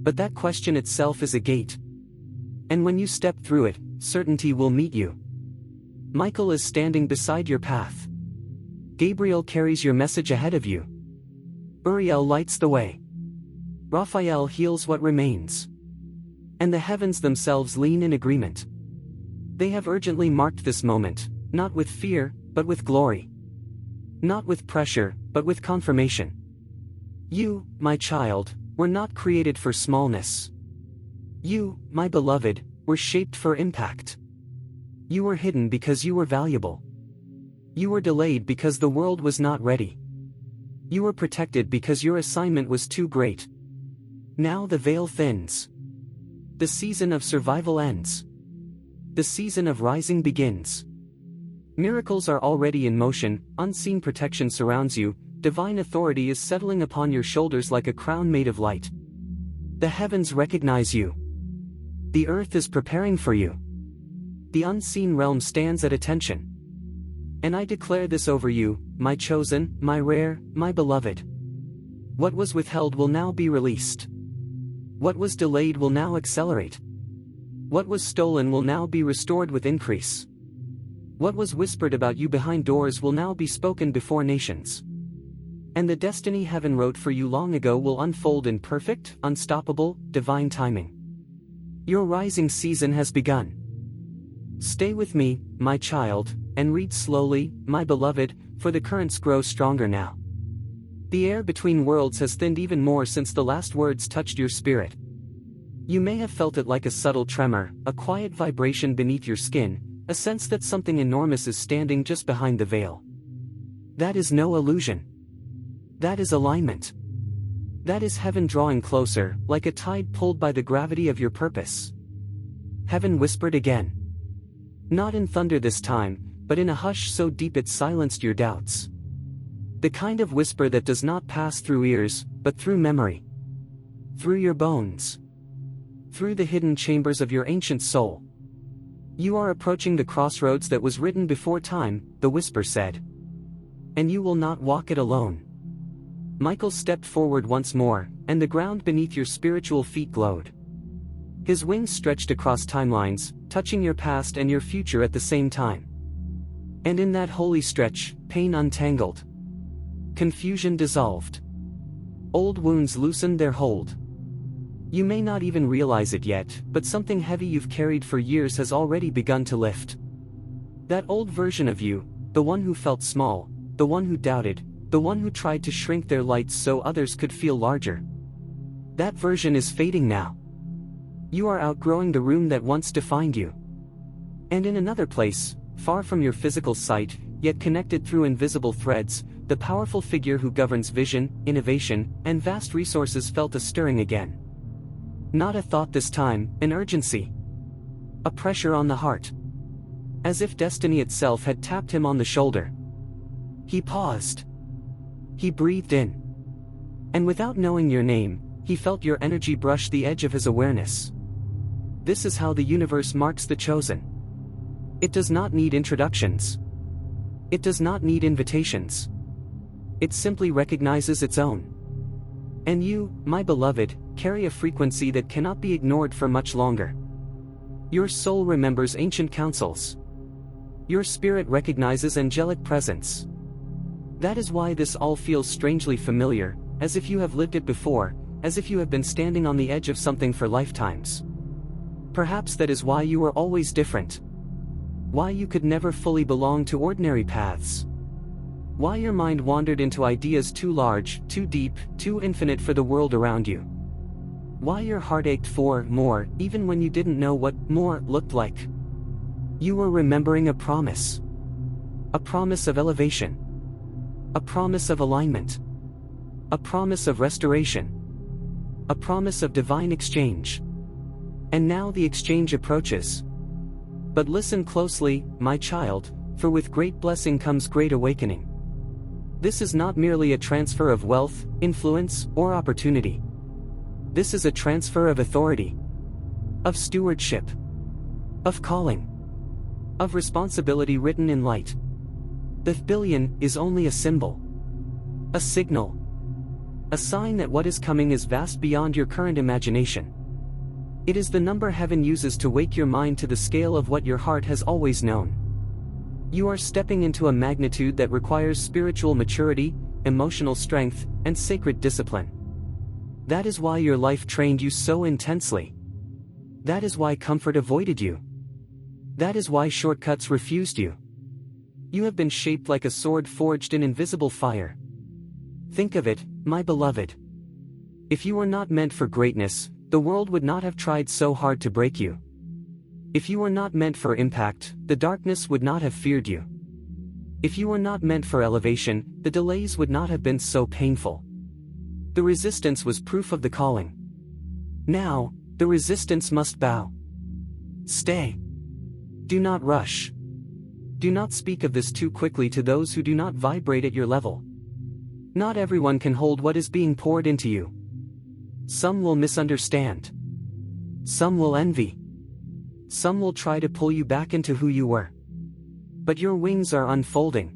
But that question itself is a gate. And when you step through it, certainty will meet you. Michael is standing beside your path. Gabriel carries your message ahead of you. Uriel lights the way. Raphael heals what remains. And the heavens themselves lean in agreement. They have urgently marked this moment, not with fear, but with glory. Not with pressure, but with confirmation. You, my child, were not created for smallness. You, my beloved, were shaped for impact. You were hidden because you were valuable. You were delayed because the world was not ready. You were protected because your assignment was too great. Now the veil thins. The season of survival ends. The season of rising begins. Miracles are already in motion, unseen protection surrounds you, divine authority is settling upon your shoulders like a crown made of light. The heavens recognize you. The earth is preparing for you. The unseen realm stands at attention. And I declare this over you, my chosen, my rare, my beloved. What was withheld will now be released. What was delayed will now accelerate. What was stolen will now be restored with increase. What was whispered about you behind doors will now be spoken before nations. And the destiny heaven wrote for you long ago will unfold in perfect, unstoppable, divine timing. Your rising season has begun. Stay with me, my child, and read slowly, my beloved, for the currents grow stronger now. The air between worlds has thinned even more since the last words touched your spirit. You may have felt it like a subtle tremor, a quiet vibration beneath your skin, a sense that something enormous is standing just behind the veil. That is no illusion. That is alignment. That is heaven drawing closer, like a tide pulled by the gravity of your purpose. Heaven whispered again. Not in thunder this time, but in a hush so deep it silenced your doubts. The kind of whisper that does not pass through ears, but through memory. Through your bones. Through the hidden chambers of your ancient soul. You are approaching the crossroads that was written before time, the whisper said. And you will not walk it alone. Michael stepped forward once more, and the ground beneath your spiritual feet glowed. His wings stretched across timelines, touching your past and your future at the same time. And in that holy stretch, pain untangled. Confusion dissolved. Old wounds loosened their hold. You may not even realize it yet, but something heavy you've carried for years has already begun to lift. That old version of you, the one who felt small, the one who doubted, the one who tried to shrink their lights so others could feel larger. That version is fading now. You are outgrowing the room that once defined you. And in another place, far from your physical sight, yet connected through invisible threads, the powerful figure who governs vision, innovation, and vast resources felt a stirring again. Not a thought this time, an urgency. A pressure on the heart. As if destiny itself had tapped him on the shoulder. He paused. He breathed in. And without knowing your name, he felt your energy brush the edge of his awareness. This is how the universe marks the chosen. It does not need introductions. It does not need invitations. It simply recognizes its own. And you, my beloved, carry a frequency that cannot be ignored for much longer. Your soul remembers ancient counsels. Your spirit recognizes angelic presence. That is why this all feels strangely familiar, as if you have lived it before, as if you have been standing on the edge of something for lifetimes. Perhaps that is why you were always different. Why you could never fully belong to ordinary paths. Why your mind wandered into ideas too large, too deep, too infinite for the world around you. Why your heart ached for more, even when you didn't know what more looked like. You were remembering a promise. A promise of elevation. A promise of alignment. A promise of restoration. A promise of divine exchange. And now the exchange approaches. But listen closely, my child, for with great blessing comes great awakening. This is not merely a transfer of wealth, influence, or opportunity. This is a transfer of authority, of stewardship, of calling, of responsibility written in light. The billion is only a symbol, a signal, a sign that what is coming is vast beyond your current imagination. It is the number heaven uses to wake your mind to the scale of what your heart has always known. You are stepping into a magnitude that requires spiritual maturity, emotional strength, and sacred discipline. That is why your life trained you so intensely. That is why comfort avoided you. That is why shortcuts refused you. You have been shaped like a sword forged in invisible fire. Think of it, my beloved. If you were not meant for greatness, the world would not have tried so hard to break you. If you were not meant for impact, the darkness would not have feared you. If you were not meant for elevation, the delays would not have been so painful. The resistance was proof of the calling. Now, the resistance must bow. Stay. Do not rush. Do not speak of this too quickly to those who do not vibrate at your level. Not everyone can hold what is being poured into you. Some will misunderstand. Some will envy. Some will try to pull you back into who you were. But your wings are unfolding.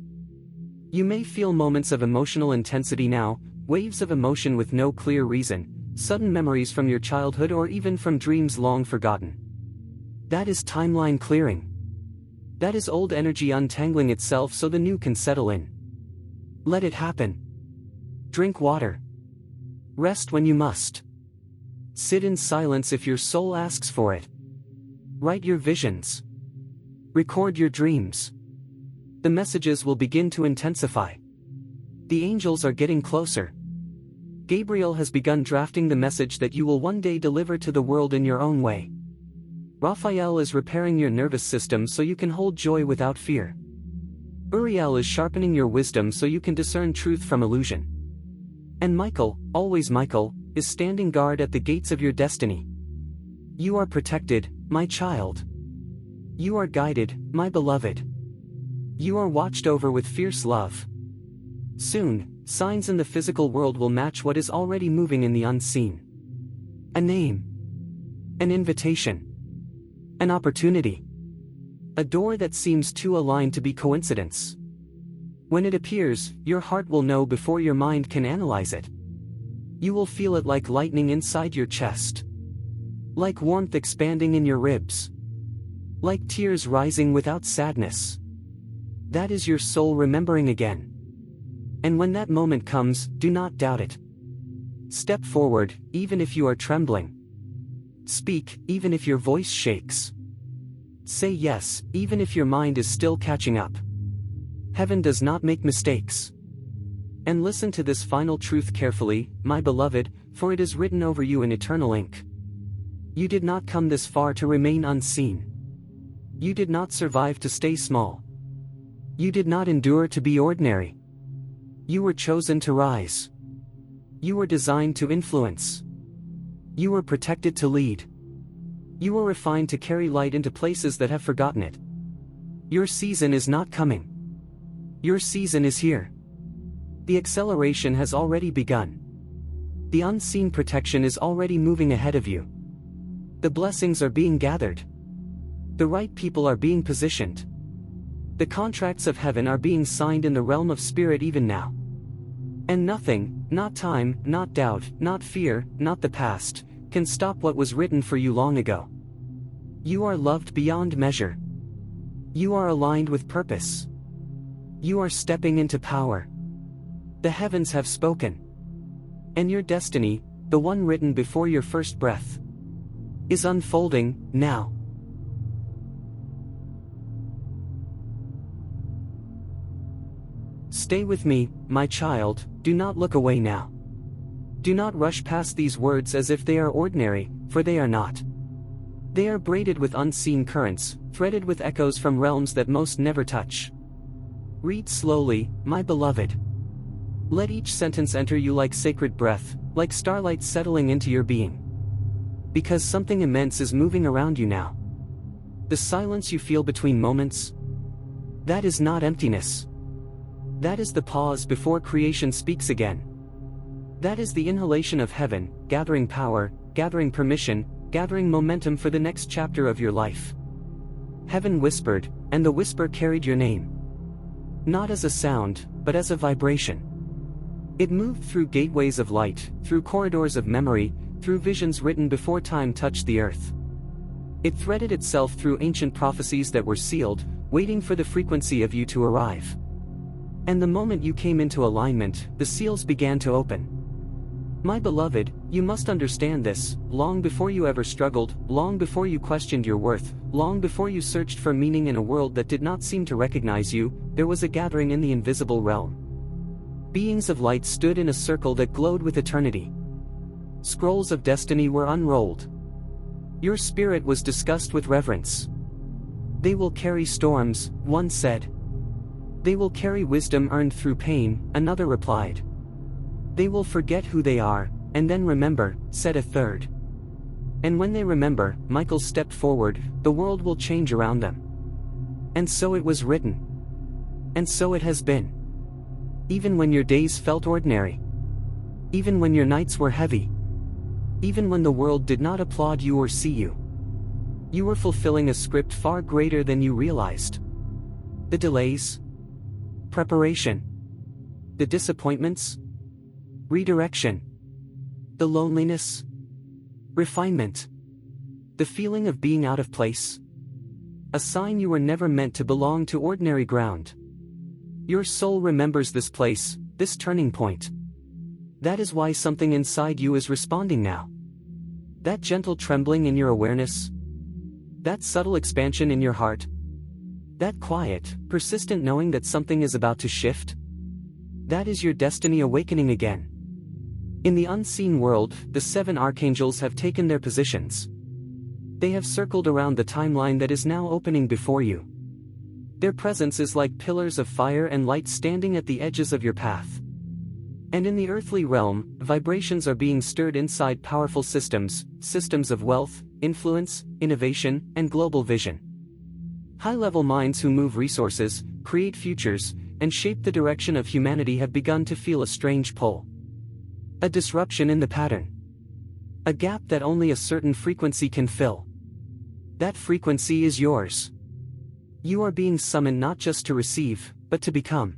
You may feel moments of emotional intensity now, waves of emotion with no clear reason, sudden memories from your childhood or even from dreams long forgotten. That is timeline clearing. That is old energy untangling itself so the new can settle in. Let it happen. Drink water. Rest when you must. Sit in silence if your soul asks for it. Write your visions. Record your dreams. The messages will begin to intensify. The angels are getting closer. Gabriel has begun drafting the message that you will one day deliver to the world in your own way. Raphael is repairing your nervous system so you can hold joy without fear. Uriel is sharpening your wisdom so you can discern truth from illusion. And Michael, always Michael, is standing guard at the gates of your destiny. You are protected, my child. You are guided, my beloved. You are watched over with fierce love. Soon, signs in the physical world will match what is already moving in the unseen. A name. An invitation. An opportunity. A door that seems too aligned to be coincidence. When it appears, your heart will know before your mind can analyze it. You will feel it like lightning inside your chest. Like warmth expanding in your ribs. Like tears rising without sadness. That is your soul remembering again. And when that moment comes, do not doubt it. Step forward, even if you are trembling. Speak, even if your voice shakes. Say yes, even if your mind is still catching up. Heaven does not make mistakes. And listen to this final truth carefully, my beloved, for it is written over you in eternal ink. You did not come this far to remain unseen. You did not survive to stay small. You did not endure to be ordinary. You were chosen to rise. You were designed to influence. You were protected to lead. You were refined to carry light into places that have forgotten it. Your season is not coming. Your season is here. The acceleration has already begun. The unseen protection is already moving ahead of you. The blessings are being gathered. The right people are being positioned. The contracts of heaven are being signed in the realm of spirit even now. And nothing, not time, not doubt, not fear, not the past, can stop what was written for you long ago. You are loved beyond measure. You are aligned with purpose. You are stepping into power. The heavens have spoken. And your destiny, the one written before your first breath, is unfolding now. Stay with me, my child, do not look away now. Do not rush past these words as if they are ordinary, for they are not. They are braided with unseen currents, threaded with echoes from realms that most never touch. Read slowly, my beloved. Let each sentence enter you like sacred breath, like starlight settling into your being. Because something immense is moving around you now. The silence you feel between moments, that is not emptiness. That is the pause before creation speaks again. That is the inhalation of heaven, gathering power, gathering permission, gathering momentum for the next chapter of your life. Heaven whispered, and the whisper carried your name. Not as a sound, but as a vibration. It moved through gateways of light, through corridors of memory, through visions written before time touched the earth. It threaded itself through ancient prophecies that were sealed, waiting for the frequency of you to arrive. And the moment you came into alignment, the seals began to open. My beloved, you must understand this, long before you ever struggled, long before you questioned your worth, long before you searched for meaning in a world that did not seem to recognize you, there was a gathering in the invisible realm. Beings of light stood in a circle that glowed with eternity. Scrolls of destiny were unrolled. Your spirit was discussed with reverence. They will carry storms, one said. They will carry wisdom earned through pain, another replied. They will forget who they are, and then remember, said a third. And when they remember, Michael stepped forward, the world will change around them. And so it was written. And so it has been. Even when your days felt ordinary. Even when your nights were heavy. Even when the world did not applaud you or see you. You were fulfilling a script far greater than you realized. The delays. Preparation. The disappointments. Redirection. The loneliness. Refinement. The feeling of being out of place. A sign you were never meant to belong to ordinary ground. Your soul remembers this place, this turning point. That is why something inside you is responding now. That gentle trembling in your awareness. That subtle expansion in your heart. That quiet, persistent knowing that something is about to shift. That is your destiny awakening again. In the unseen world, the 7 archangels have taken their positions. They have circled around the timeline that is now opening before you. Their presence is like pillars of fire and light standing at the edges of your path. And in the earthly realm, vibrations are being stirred inside powerful systems, systems of wealth, influence, innovation, and global vision. High-level minds who move resources, create futures, and shape the direction of humanity have begun to feel a strange pull. A disruption in the pattern. A gap that only a certain frequency can fill. That frequency is yours. You are being summoned not just to receive, but to become.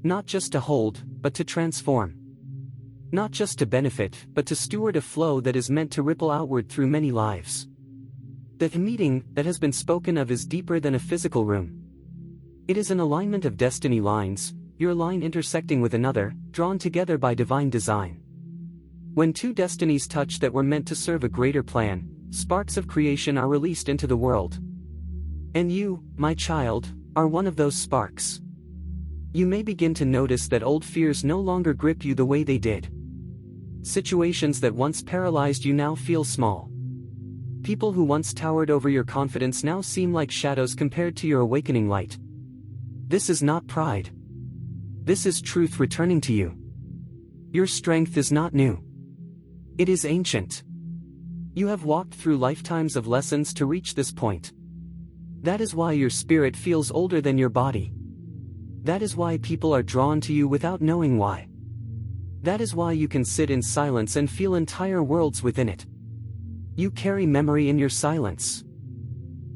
Not just to hold, but to transform. Not just to benefit, but to steward a flow that is meant to ripple outward through many lives. The meeting that has been spoken of is deeper than a physical room. It is an alignment of destiny lines, your line intersecting with another, drawn together by divine design. When 2 destinies touch that were meant to serve a greater plan, sparks of creation are released into the world. And you, my child, are one of those sparks. You may begin to notice that old fears no longer grip you the way they did. Situations that once paralyzed you now feel small. People who once towered over your confidence now seem like shadows compared to your awakening light. This is not pride. This is truth returning to you. Your strength is not new. It is ancient. You have walked through lifetimes of lessons to reach this point. That is why your spirit feels older than your body. That is why people are drawn to you without knowing why. That is why you can sit in silence and feel entire worlds within it. You carry memory in your silence.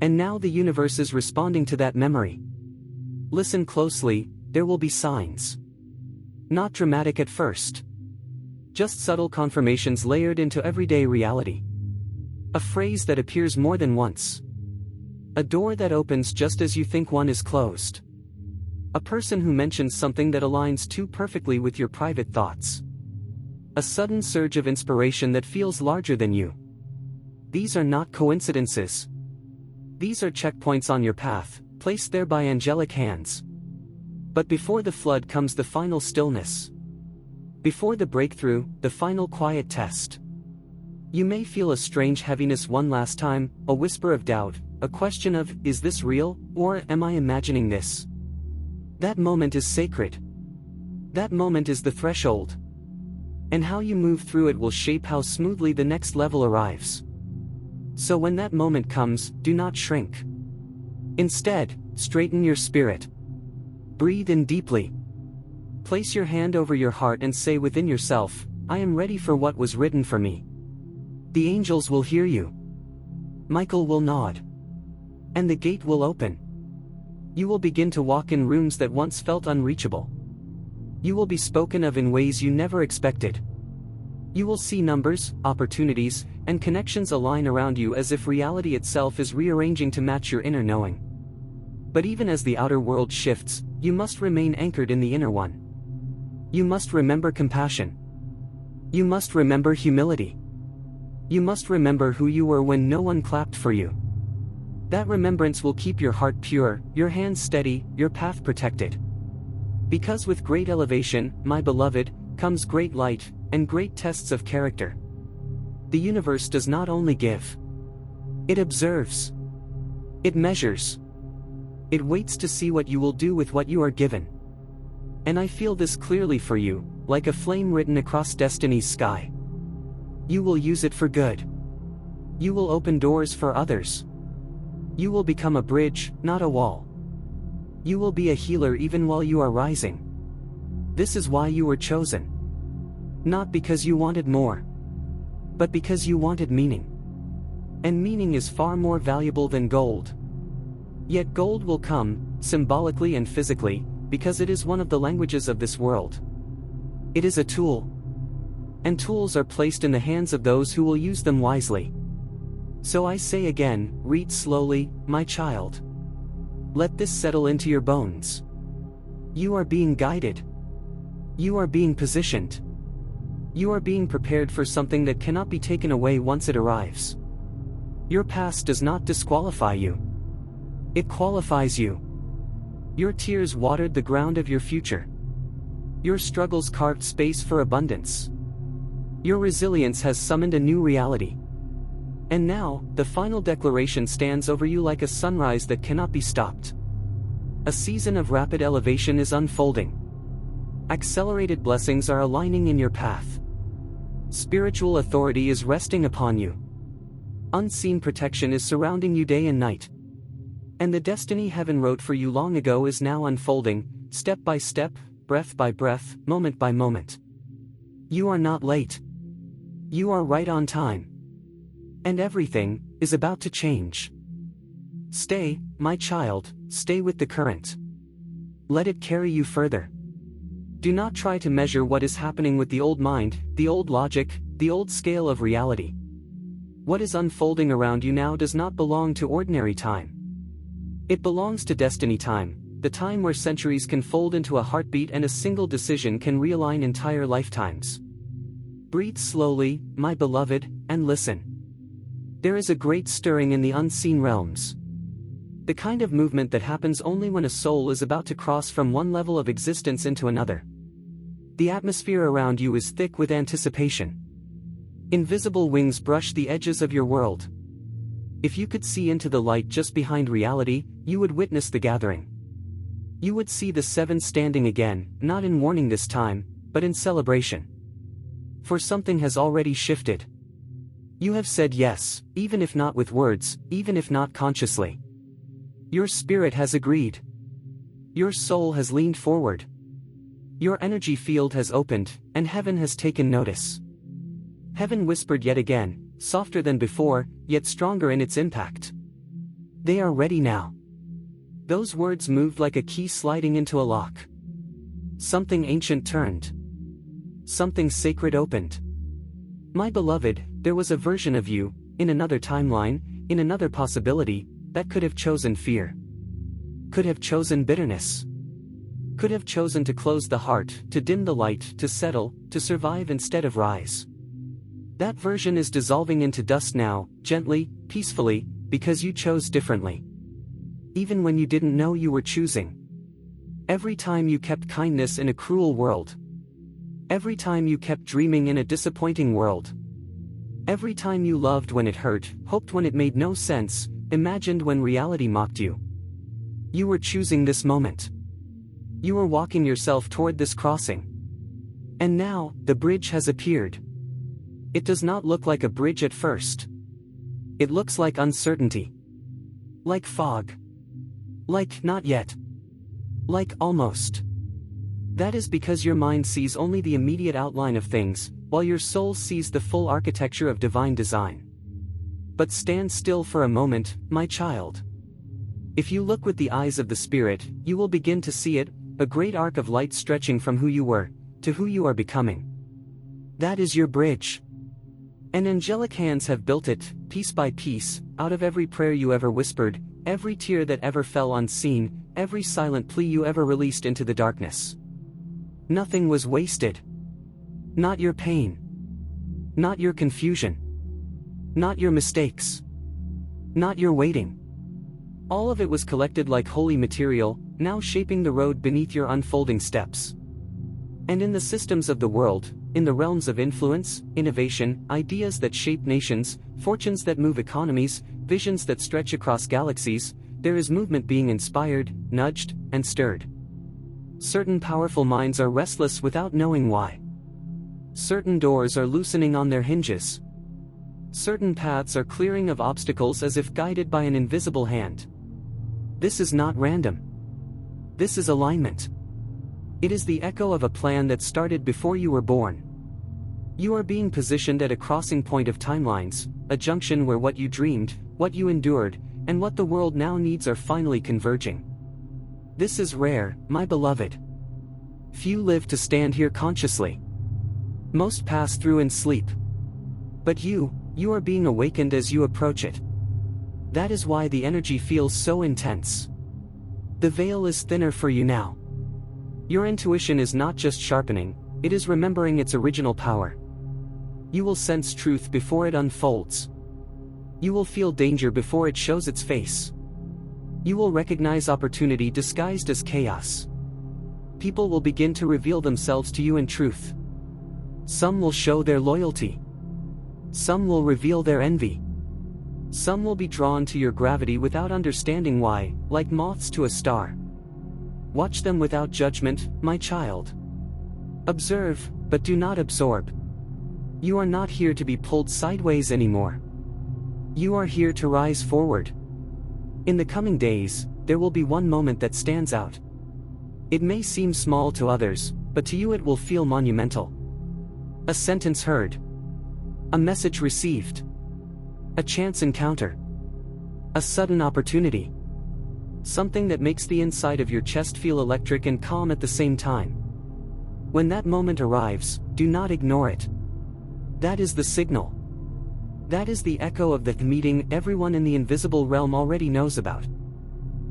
And now the universe is responding to that memory. Listen closely, there will be signs. Not dramatic at first. Just subtle confirmations layered into everyday reality. A phrase that appears more than once. A door that opens just as you think one is closed. A person who mentions something that aligns too perfectly with your private thoughts. A sudden surge of inspiration that feels larger than you. These are not coincidences. These are checkpoints on your path, placed there by angelic hands. But before the flood comes the final stillness. Before the breakthrough, the final quiet test. You may feel a strange heaviness one last time, a whisper of doubt, a question of, is this real, or am I imagining this? That moment is sacred. That moment is the threshold. And how you move through it will shape how smoothly the next level arrives. So when that moment comes, do not shrink. Instead, straighten your spirit. Breathe in deeply. Place your hand over your heart and say within yourself, I am ready for what was written for me. The angels will hear you. Michael will nod. And the gate will open. You will begin to walk in rooms that once felt unreachable. You will be spoken of in ways you never expected. You will see numbers, opportunities, and connections align around you as if reality itself is rearranging to match your inner knowing. But even as the outer world shifts, you must remain anchored in the inner one. You must remember compassion. You must remember humility. You must remember who you were when no one clapped for you. That remembrance will keep your heart pure, your hands steady, your path protected. Because with great elevation, my beloved, comes great light, and great tests of character. The universe does not only give. It observes. It measures. It waits to see what you will do with what you are given. And I feel this clearly for you, like a flame written across destiny's sky. You will use it for good. You will open doors for others. You will become a bridge, not a wall. You will be a healer even while you are rising. This is why you were chosen. Not because you wanted more, but because you wanted meaning. And meaning is far more valuable than gold. Yet gold will come, symbolically and physically, because it is one of the languages of this world. It is a tool. And tools are placed in the hands of those who will use them wisely. So I say again, read slowly, my child. Let this settle into your bones. You are being guided. You are being positioned. You are being prepared for something that cannot be taken away once it arrives. Your past does not disqualify you. It qualifies you. Your tears watered the ground of your future. Your struggles carved space for abundance. Your resilience has summoned a new reality. And now, the final declaration stands over you like a sunrise that cannot be stopped. A season of rapid elevation is unfolding. Accelerated blessings are aligning in your path. Spiritual authority is resting upon you. Unseen protection is surrounding you day and night. And the destiny heaven wrote for you long ago is now unfolding, step by step, breath by breath, moment by moment. You are not late. You are right on time. And everything is about to change. Stay, my child, stay with the current. Let it carry you further. Do not try to measure what is happening with the old mind, the old logic, the old scale of reality. What is unfolding around you now does not belong to ordinary time. It belongs to destiny time, the time where centuries can fold into a heartbeat and a single decision can realign entire lifetimes. Breathe slowly, my beloved, and listen. There is a great stirring in the unseen realms. The kind of movement that happens only when a soul is about to cross from one level of existence into another. The atmosphere around you is thick with anticipation. Invisible wings brush the edges of your world. If you could see into the light just behind reality, you would witness the gathering. You would see the seven standing again, not in warning this time, but in celebration. For something has already shifted. You have said yes, even if not with words, even if not consciously. Your spirit has agreed. Your soul has leaned forward. Your energy field has opened, and heaven has taken notice. Heaven whispered yet again, softer than before, yet stronger in its impact. They are ready now. Those words moved like a key sliding into a lock. Something ancient turned. Something sacred opened. My beloved, there was a version of you, in another timeline, in another possibility, that could have chosen fear. Could have chosen bitterness. Could have chosen to close the heart, to dim the light, to settle, to survive instead of rise. That version is dissolving into dust now, gently, peacefully, because you chose differently. Even when you didn't know you were choosing. Every time you kept kindness in a cruel world. Every time you kept dreaming in a disappointing world. Every time you loved when it hurt, hoped when it made no sense, imagined when reality mocked you. You were choosing this moment. You were walking yourself toward this crossing. And now, the bridge has appeared. It does not look like a bridge at first. It looks like uncertainty. Like fog. Like not yet. Like almost. That is because your mind sees only the immediate outline of things, while your soul sees the full architecture of divine design. But stand still for a moment, my child. If you look with the eyes of the Spirit, you will begin to see it, a great arc of light stretching from who you were, to who you are becoming. That is your bridge. And angelic hands have built it, piece by piece, out of every prayer you ever whispered, every tear that ever fell unseen, every silent plea you ever released into the darkness. Nothing was wasted. Not your pain. Not your confusion. Not your mistakes. Not your waiting. All of it was collected like holy material, now shaping the road beneath your unfolding steps. And in the systems of the world, in the realms of influence, innovation, ideas that shape nations, fortunes that move economies, visions that stretch across galaxies, there is movement being inspired, nudged, and stirred. Certain powerful minds are restless without knowing why. Certain doors are loosening on their hinges. Certain paths are clearing of obstacles as if guided by an invisible hand. This is not random. This is alignment. It is the echo of a plan that started before you were born. You are being positioned at a crossing point of timelines, a junction where what you dreamed, what you endured, and what the world now needs are finally converging. This is rare, my beloved. Few live to stand here consciously. Most pass through in sleep. But you are being awakened as you approach it. That is why the energy feels so intense. The veil is thinner for you now. Your intuition is not just sharpening, it is remembering its original power. You will sense truth before it unfolds. You will feel danger before it shows its face. You will recognize opportunity disguised as chaos. People will begin to reveal themselves to you in truth. Some will show their loyalty. Some will reveal their envy. Some will be drawn to your gravity without understanding why, like moths to a star. Watch them without judgment, my child. Observe, but do not absorb. You are not here to be pulled sideways anymore. You are here to rise forward. In the coming days, there will be one moment that stands out. It may seem small to others, but to you it will feel monumental. A sentence heard. A message received. A chance encounter. A sudden opportunity. Something that makes the inside of your chest feel electric and calm at the same time. When that moment arrives, do not ignore it. That is the signal. That is the echo of the meeting everyone in the invisible realm already knows about.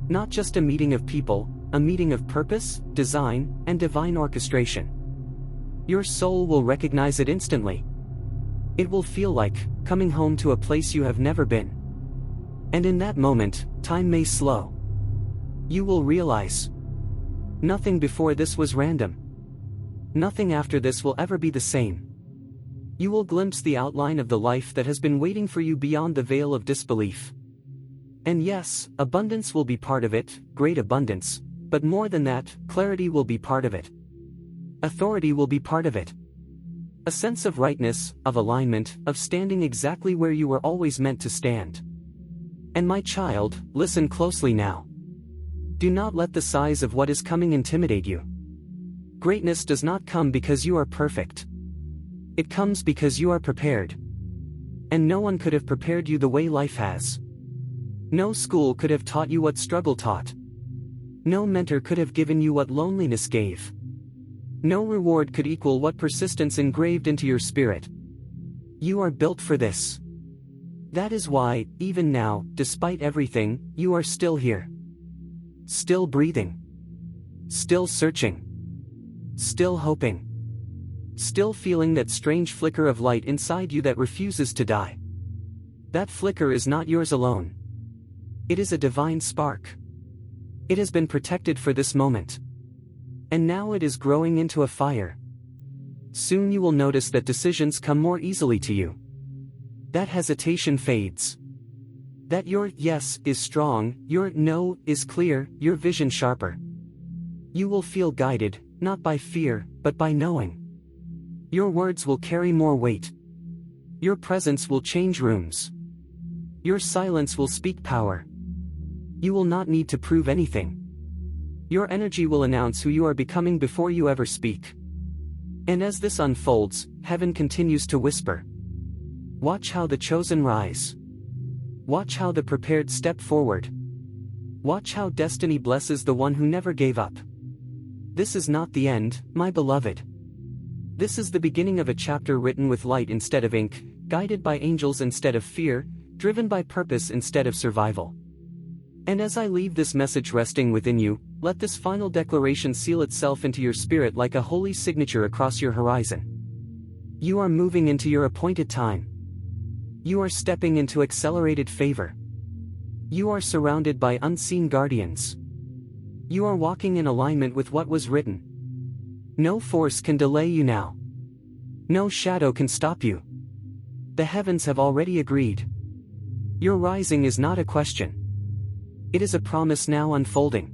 Not just a meeting of people, a meeting of purpose, design, and divine orchestration. Your soul will recognize it instantly. It will feel like coming home to a place you have never been. And in that moment, time may slow. You will realize nothing before this was random. Nothing after this will ever be the same. You will glimpse the outline of the life that has been waiting for you beyond the veil of disbelief. And yes, abundance will be part of it, great abundance, but more than that, clarity will be part of it. Authority will be part of it. A sense of rightness, of alignment, of standing exactly where you were always meant to stand. And my child, listen closely now. Do not let the size of what is coming intimidate you. Greatness does not come because you are perfect. It comes because you are prepared. And no one could have prepared you the way life has. No school could have taught you what struggle taught. No mentor could have given you what loneliness gave. No reward could equal what persistence engraved into your spirit. You are built for this. That is why, even now, despite everything, you are still here. Still breathing. Still searching. Still hoping. Still feeling that strange flicker of light inside you that refuses to die. That flicker is not yours alone. It is a divine spark. It has been protected for this moment. And now it is growing into a fire. Soon you will notice that decisions come more easily to you. That hesitation fades. That your yes is strong, your no is clear, your vision sharper. You will feel guided, not by fear, but by knowing. Your words will carry more weight. Your presence will change rooms. Your silence will speak power. You will not need to prove anything. Your energy will announce who you are becoming before you ever speak. And as this unfolds, heaven continues to whisper. Watch how the chosen rise. Watch how the prepared step forward. Watch how destiny blesses the one who never gave up. This is not the end, my beloved. This is the beginning of a chapter written with light instead of ink, guided by angels instead of fear, driven by purpose instead of survival. And as I leave this message resting within you, let this final declaration seal itself into your spirit like a holy signature across your horizon. You are moving into your appointed time. You are stepping into accelerated favor. You are surrounded by unseen guardians. You are walking in alignment with what was written. No force can delay you now. No shadow can stop you. The heavens have already agreed. Your rising is not a question. It is a promise now unfolding.